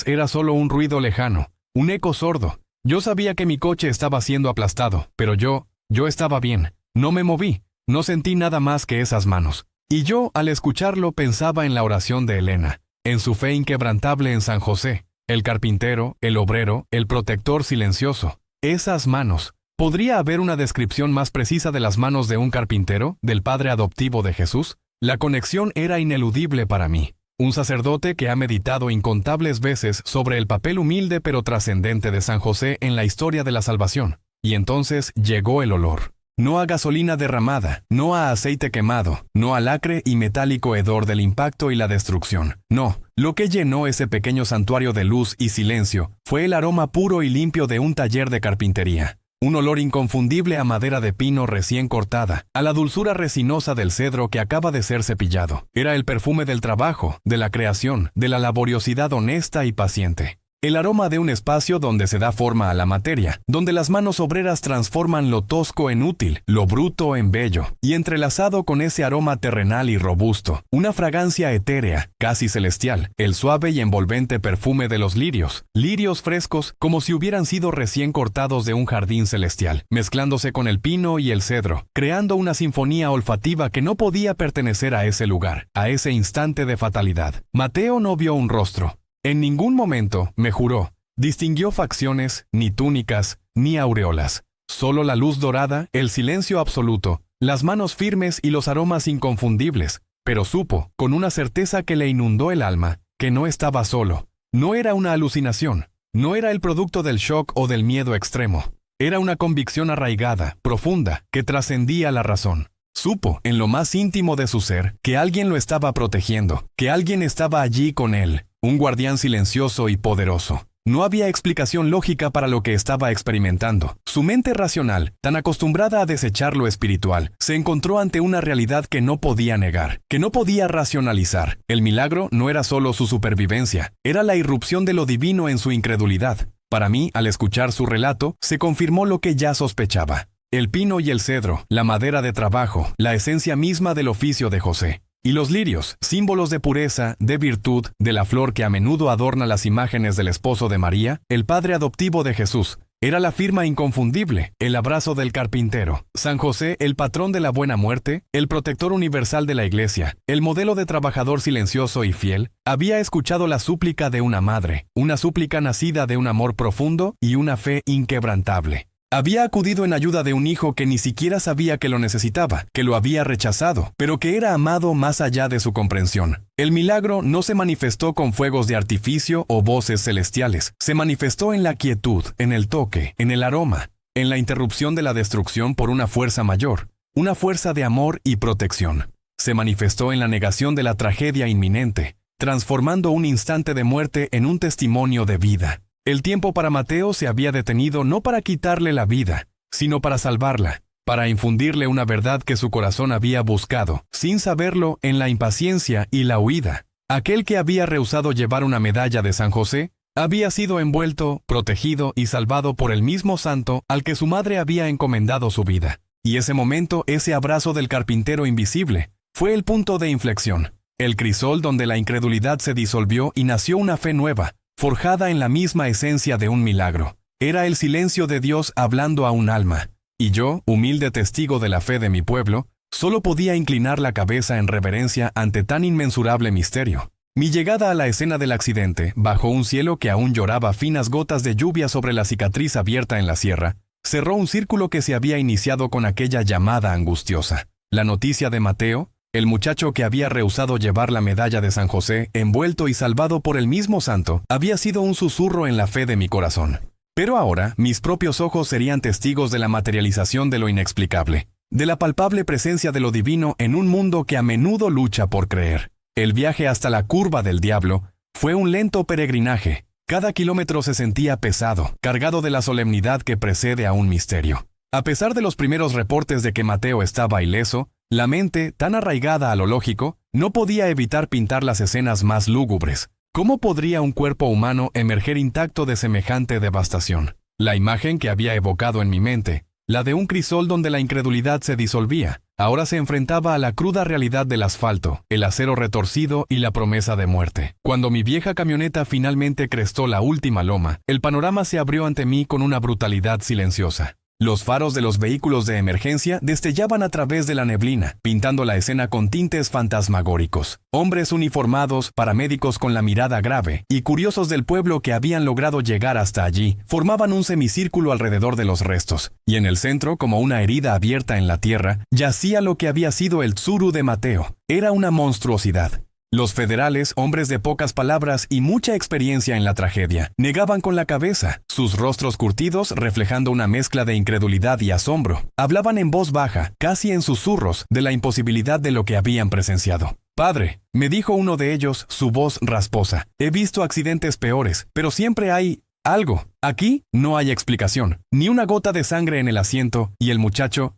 era solo un ruido lejano, un eco sordo. Yo sabía que mi coche estaba siendo aplastado, pero yo estaba bien, no me moví, no sentí nada más que esas manos. Y yo, al escucharlo, pensaba en la oración de Elena, en su fe inquebrantable en San José, el carpintero, el obrero, el protector silencioso. Esas manos. ¿Podría haber una descripción más precisa de las manos de un carpintero, del padre adoptivo de Jesús? La conexión era ineludible para mí. Un sacerdote que ha meditado incontables veces sobre el papel humilde pero trascendente de San José en la historia de la salvación. Y entonces llegó el olor. No a gasolina derramada, no a aceite quemado, no al acre y metálico hedor del impacto y la destrucción. No, lo que llenó ese pequeño santuario de luz y silencio fue el aroma puro y limpio de un taller de carpintería. Un olor inconfundible a madera de pino recién cortada, a la dulzura resinosa del cedro que acaba de ser cepillado. Era el perfume del trabajo, de la creación, de la laboriosidad honesta y paciente. El aroma de un espacio donde se da forma a la materia, donde las manos obreras transforman lo tosco en útil, lo bruto en bello, y entrelazado con ese aroma terrenal y robusto, una fragancia etérea, casi celestial, el suave y envolvente perfume de los lirios frescos como si hubieran sido recién cortados de un jardín celestial, mezclándose con el pino y el cedro, creando una sinfonía olfativa que no podía pertenecer a ese lugar, a ese instante de fatalidad. Mateo no vio un rostro. En ningún momento, me juró, distinguió facciones, ni túnicas, ni aureolas. Solo la luz dorada, el silencio absoluto, las manos firmes y los aromas inconfundibles. Pero supo, con una certeza que le inundó el alma, que no estaba solo. No era una alucinación. No era el producto del shock o del miedo extremo. Era una convicción arraigada, profunda, que trascendía la razón. Supo, en lo más íntimo de su ser, que alguien lo estaba protegiendo, que alguien estaba allí con él. Un guardián silencioso y poderoso. No había explicación lógica para lo que estaba experimentando. Su mente racional, tan acostumbrada a desechar lo espiritual, se encontró ante una realidad que no podía negar, que no podía racionalizar. El milagro no era solo su supervivencia, era la irrupción de lo divino en su incredulidad. Para mí, al escuchar su relato, se confirmó lo que ya sospechaba. El pino y el cedro, la madera de trabajo, la esencia misma del oficio de José. Y los lirios, símbolos de pureza, de virtud, de la flor que a menudo adorna las imágenes del esposo de María, el padre adoptivo de Jesús. Era la firma inconfundible, el abrazo del carpintero. San José, el patrón de la buena muerte, el protector universal de la iglesia, el modelo de trabajador silencioso y fiel, había escuchado la súplica de una madre, una súplica nacida de un amor profundo y una fe inquebrantable. Había acudido en ayuda de un hijo que ni siquiera sabía que lo necesitaba, que lo había rechazado, pero que era amado más allá de su comprensión. El milagro no se manifestó con fuegos de artificio o voces celestiales. Se manifestó en la quietud, en el toque, en el aroma. en la interrupción de la destrucción por una fuerza mayor, una fuerza de amor y protección. Se manifestó en la negación de la tragedia inminente, transformando un instante de muerte en un testimonio de vida. El tiempo para Mateo se había detenido no para quitarle la vida, sino para salvarla, para infundirle una verdad que su corazón había buscado, sin saberlo, en la impaciencia y la huida. Aquel que había rehusado llevar una medalla de San José, había sido envuelto, protegido y salvado por el mismo santo al que su madre había encomendado su vida. Y ese momento, ese abrazo del carpintero invisible, fue el punto de inflexión, el crisol donde la incredulidad se disolvió y nació una fe nueva, forjada en la misma esencia de un milagro. Era el silencio de Dios hablando a un alma, y yo, humilde testigo de la fe de mi pueblo, solo podía inclinar la cabeza en reverencia ante tan inmensurable misterio. Mi llegada a la escena del accidente, bajo un cielo que aún lloraba finas gotas de lluvia sobre la cicatriz abierta en la sierra, cerró un círculo que se había iniciado con aquella llamada angustiosa. La noticia de Mateo, el muchacho que había rehusado llevar la medalla de San José, envuelto y salvado por el mismo santo, había sido un susurro en la fe de mi corazón. Pero ahora, mis propios ojos serían testigos de la materialización de lo inexplicable, de la palpable presencia de lo divino en un mundo que a menudo lucha por creer. El viaje hasta la curva del diablo fue un lento peregrinaje. Cada kilómetro se sentía pesado, cargado de la solemnidad que precede a un misterio. A pesar de los primeros reportes de que Mateo estaba ileso, la mente, tan arraigada a lo lógico, no podía evitar pintar las escenas más lúgubres. ¿Cómo podría un cuerpo humano emerger intacto de semejante devastación? La imagen que había evocado en mi mente, la de un crisol donde la incredulidad se disolvía, ahora se enfrentaba a la cruda realidad del asfalto, el acero retorcido y la promesa de muerte. Cuando mi vieja camioneta finalmente crestó la última loma, el panorama se abrió ante mí con una brutalidad silenciosa. Los faros de los vehículos de emergencia destellaban a través de la neblina, pintando la escena con tintes fantasmagóricos. Hombres uniformados, paramédicos con la mirada grave, y curiosos del pueblo que habían logrado llegar hasta allí, formaban un semicírculo alrededor de los restos. Y en el centro, como una herida abierta en la tierra, yacía lo que había sido el tsuru de Mateo. Era una monstruosidad. Los federales, hombres de pocas palabras y mucha experiencia en la tragedia, negaban con la cabeza, sus rostros curtidos reflejando una mezcla de incredulidad y asombro. Hablaban en voz baja, casi en susurros, de la imposibilidad de lo que habían presenciado. «Padre», me dijo uno de ellos, su voz rasposa, «he visto accidentes peores, pero siempre hay algo. Aquí no hay explicación, ni una gota de sangre en el asiento, y el muchacho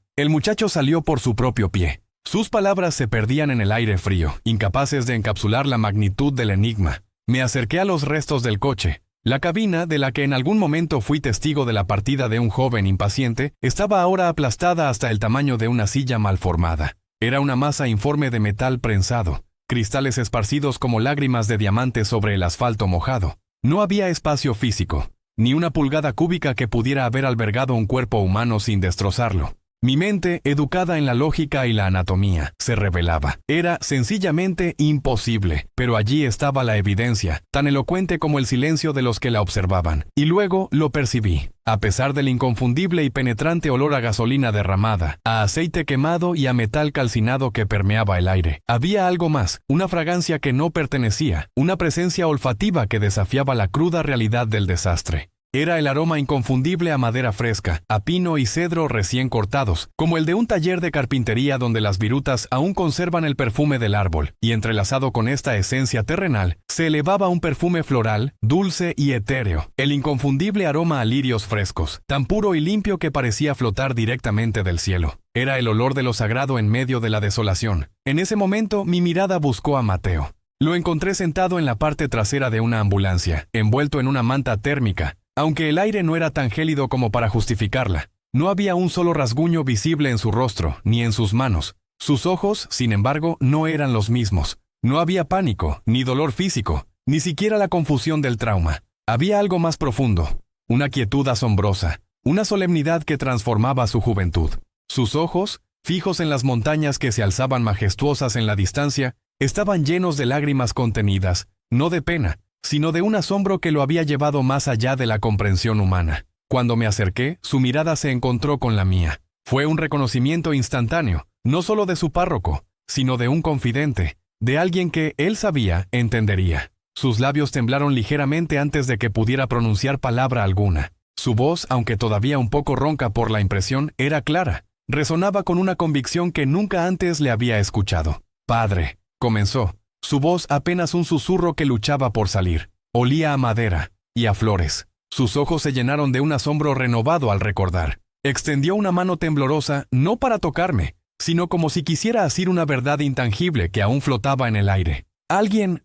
salió por su propio pie». Sus palabras se perdían en el aire frío, incapaces de encapsular la magnitud del enigma. Me acerqué a los restos del coche. La cabina, de la que en algún momento fui testigo de la partida de un joven impaciente, estaba ahora aplastada hasta el tamaño de una silla mal formada. Era una masa informe de metal prensado, cristales esparcidos como lágrimas de diamante sobre el asfalto mojado. No había espacio físico, ni una pulgada cúbica que pudiera haber albergado un cuerpo humano sin destrozarlo. Mi mente, educada en la lógica y la anatomía, se rebelaba. Era sencillamente imposible, pero allí estaba la evidencia, tan elocuente como el silencio de los que la observaban. Y luego lo percibí. A pesar del inconfundible y penetrante olor a gasolina derramada, a aceite quemado y a metal calcinado que permeaba el aire, había algo más, una fragancia que no pertenecía, una presencia olfativa que desafiaba la cruda realidad del desastre. Era el aroma inconfundible a madera fresca, a pino y cedro recién cortados, como el de un taller de carpintería donde las virutas aún conservan el perfume del árbol, y entrelazado con esta esencia terrenal, se elevaba un perfume floral, dulce y etéreo, el inconfundible aroma a lirios frescos, tan puro y limpio que parecía flotar directamente del cielo. Era el olor de lo sagrado en medio de la desolación. En ese momento, mi mirada buscó a Mateo. Lo encontré sentado en la parte trasera de una ambulancia, envuelto en una manta térmica. Aunque el aire no era tan gélido como para justificarla, no había un solo rasguño visible en su rostro, ni en sus manos. Sus ojos, sin embargo, no eran los mismos. No había pánico, ni dolor físico, ni siquiera la confusión del trauma. Había algo más profundo, una quietud asombrosa, una solemnidad que transformaba su juventud. Sus ojos, fijos en las montañas que se alzaban majestuosas en la distancia, estaban llenos de lágrimas contenidas, no de pena, sino de un asombro que lo había llevado más allá de la comprensión humana. Cuando me acerqué, su mirada se encontró con la mía. Fue un reconocimiento instantáneo, no solo de su párroco, sino de un confidente, de alguien que, él sabía, entendería. Sus labios temblaron ligeramente antes de que pudiera pronunciar palabra alguna. Su voz, aunque todavía un poco ronca por la impresión, era clara. Resonaba con una convicción que nunca antes le había escuchado. «Padre», comenzó, su voz apenas un susurro que luchaba por salir. Olía a madera y a flores. Sus ojos se llenaron de un asombro renovado al recordar. Extendió una mano temblorosa, no para tocarme, sino como si quisiera asir una verdad intangible que aún flotaba en el aire. Alguien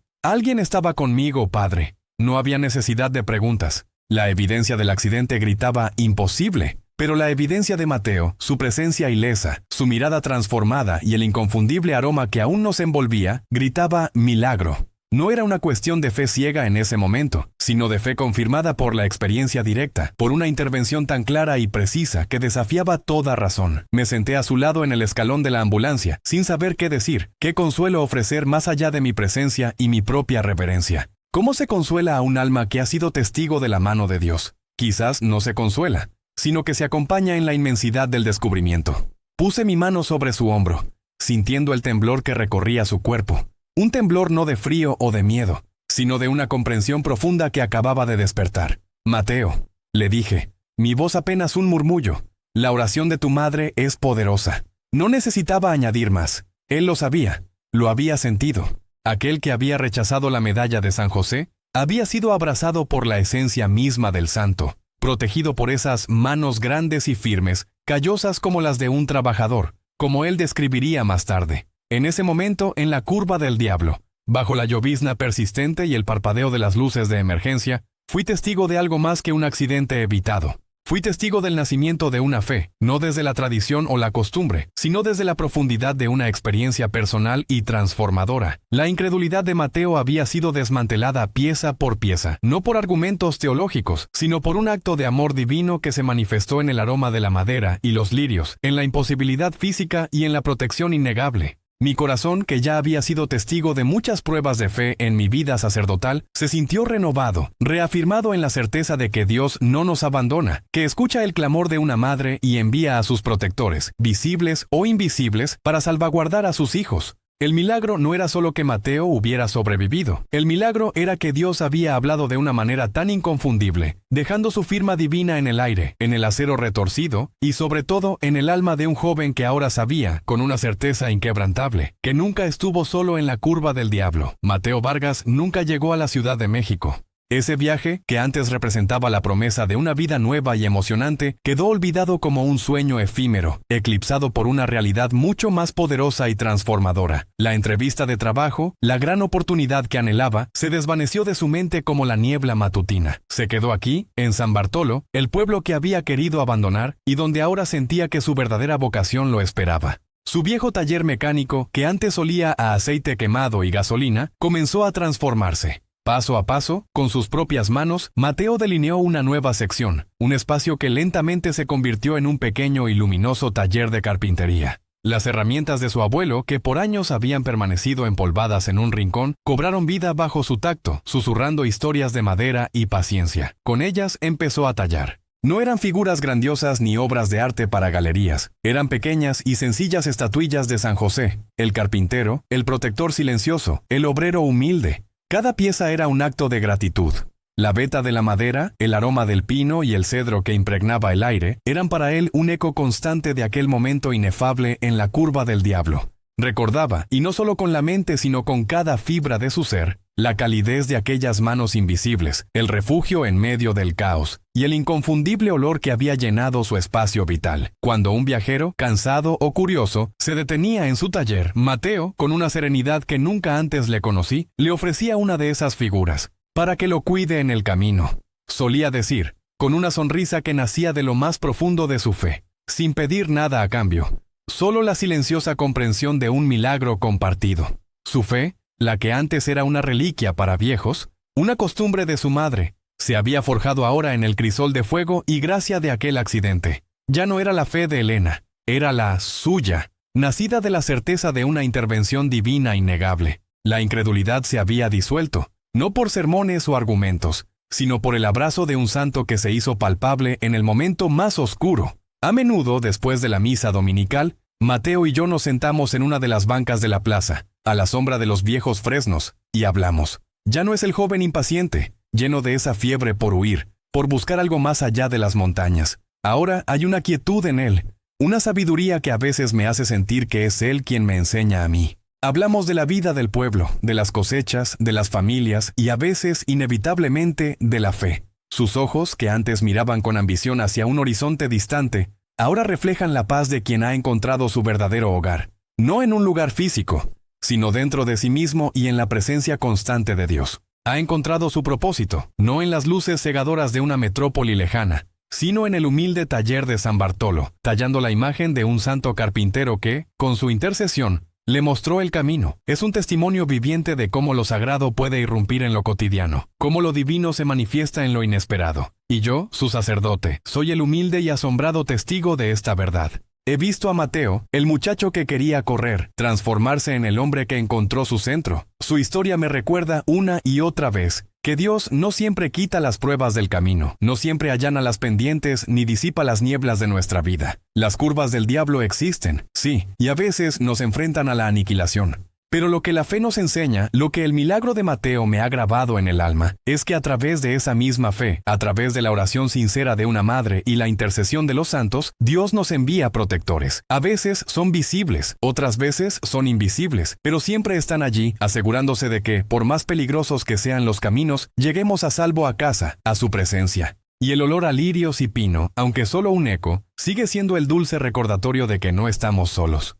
estaba conmigo, padre. No había necesidad de preguntas. La evidencia del accidente gritaba imposible, pero la evidencia de Mateo, su presencia ilesa, su mirada transformada y el inconfundible aroma que aún nos envolvía, gritaba milagro. No era una cuestión de fe ciega en ese momento, sino de fe confirmada por la experiencia directa, por una intervención tan clara y precisa que desafiaba toda razón. Me senté a su lado en el escalón de la ambulancia, sin saber qué decir, qué consuelo ofrecer más allá de mi presencia y mi propia reverencia. ¿Cómo se consuela a un alma que ha sido testigo de la mano de Dios? Quizás no se consuela, sino que se acompaña en la inmensidad del descubrimiento. Puse mi mano sobre su hombro, sintiendo el temblor que recorría su cuerpo. Un temblor no de frío o de miedo, sino de una comprensión profunda que acababa de despertar. «Mateo», le dije, mi voz apenas un murmullo, «la oración de tu madre es poderosa». No necesitaba añadir más. Él lo sabía, lo había sentido. Aquel que había rechazado la medalla de San José había sido abrazado por la esencia misma del santo, protegido por esas manos grandes y firmes, callosas como las de un trabajador, como él describiría más tarde. En ese momento, en la curva del diablo, bajo la llovizna persistente y el parpadeo de las luces de emergencia, fui testigo de algo más que un accidente evitado. Fui testigo del nacimiento de una fe, no desde la tradición o la costumbre, sino desde la profundidad de una experiencia personal y transformadora. La incredulidad de Mateo había sido desmantelada pieza por pieza, no por argumentos teológicos, sino por un acto de amor divino que se manifestó en el aroma de la madera y los lirios, en la imposibilidad física y en la protección innegable. Mi corazón, que ya había sido testigo de muchas pruebas de fe en mi vida sacerdotal, se sintió renovado, reafirmado en la certeza de que Dios no nos abandona, que escucha el clamor de una madre y envía a sus protectores, visibles o invisibles, para salvaguardar a sus hijos. El milagro no era solo que Mateo hubiera sobrevivido. El milagro era que Dios había hablado de una manera tan inconfundible, dejando su firma divina en el aire, en el acero retorcido, y sobre todo en el alma de un joven que ahora sabía, con una certeza inquebrantable, que nunca estuvo solo en la curva del diablo. Mateo Vargas nunca llegó a la Ciudad de México. Ese viaje, que antes representaba la promesa de una vida nueva y emocionante, quedó olvidado como un sueño efímero, eclipsado por una realidad mucho más poderosa y transformadora. La entrevista de trabajo, la gran oportunidad que anhelaba, se desvaneció de su mente como la niebla matutina. Se quedó aquí, en San Bartolo, el pueblo que había querido abandonar y donde ahora sentía que su verdadera vocación lo esperaba. Su viejo taller mecánico, que antes olía a aceite quemado y gasolina, comenzó a transformarse. Paso a paso, con sus propias manos, Mateo delineó una nueva sección, un espacio que lentamente se convirtió en un pequeño y luminoso taller de carpintería. Las herramientas de su abuelo, que por años habían permanecido empolvadas en un rincón, cobraron vida bajo su tacto, susurrando historias de madera y paciencia. Con ellas empezó a tallar. No eran figuras grandiosas ni obras de arte para galerías. Eran pequeñas y sencillas estatuillas de San José, el carpintero, el protector silencioso, el obrero humilde. Cada pieza era un acto de gratitud. La veta de la madera, el aroma del pino y el cedro que impregnaba el aire, eran para él un eco constante de aquel momento inefable en la curva del diablo. Recordaba, y no solo con la mente sino con cada fibra de su ser, la calidez de aquellas manos invisibles, el refugio en medio del caos, y el inconfundible olor que había llenado su espacio vital. Cuando un viajero, cansado o curioso, se detenía en su taller, Mateo, con una serenidad que nunca antes le conocí, le ofrecía una de esas figuras, para que lo cuide en el camino. Solía decir, con una sonrisa que nacía de lo más profundo de su fe, sin pedir nada a cambio. Solo la silenciosa comprensión de un milagro compartido. Su fe, la que antes era una reliquia para viejos, una costumbre de su madre, se había forjado ahora en el crisol de fuego y gracia de aquel accidente. Ya no era la fe de Elena, era la suya, nacida de la certeza de una intervención divina innegable. La incredulidad se había disuelto, no por sermones o argumentos, sino por el abrazo de un santo que se hizo palpable en el momento más oscuro. A menudo, después de la misa dominical, Mateo y yo nos sentamos en una de las bancas de la plaza, a la sombra de los viejos fresnos, y hablamos. Ya no es el joven impaciente, lleno de esa fiebre por huir, por buscar algo más allá de las montañas. Ahora hay una quietud en Él, una sabiduría que a veces me hace sentir que es Él quien me enseña a mí. Hablamos de la vida del pueblo, de las cosechas, de las familias y a veces, inevitablemente, de la fe. Sus ojos, que antes miraban con ambición hacia un horizonte distante, ahora reflejan la paz de quien ha encontrado su verdadero hogar, no en un lugar físico, sino dentro de sí mismo y en la presencia constante de Dios. Ha encontrado su propósito, no en las luces cegadoras de una metrópoli lejana, sino en el humilde taller de San Bartolo, tallando la imagen de un santo carpintero que, con su intercesión, le mostró el camino. Es un testimonio viviente de cómo lo sagrado puede irrumpir en lo cotidiano, cómo lo divino se manifiesta en lo inesperado. Y yo, su sacerdote, soy el humilde y asombrado testigo de esta verdad. He visto a Mateo, el muchacho que quería correr, transformarse en el hombre que encontró su centro. Su historia me recuerda una y otra vez que Dios no siempre quita las pruebas del camino, no siempre allana las pendientes ni disipa las nieblas de nuestra vida. Las curvas del diablo existen, sí, y a veces nos enfrentan a la aniquilación. Pero lo que la fe nos enseña, lo que el milagro de Mateo me ha grabado en el alma, es que a través de esa misma fe, a través de la oración sincera de una madre y la intercesión de los santos, Dios nos envía protectores. A veces son visibles, otras veces son invisibles, pero siempre están allí, asegurándose de que, por más peligrosos que sean los caminos, lleguemos a salvo a casa, a su presencia. Y el olor a lirios y pino, aunque solo un eco, sigue siendo el dulce recordatorio de que no estamos solos.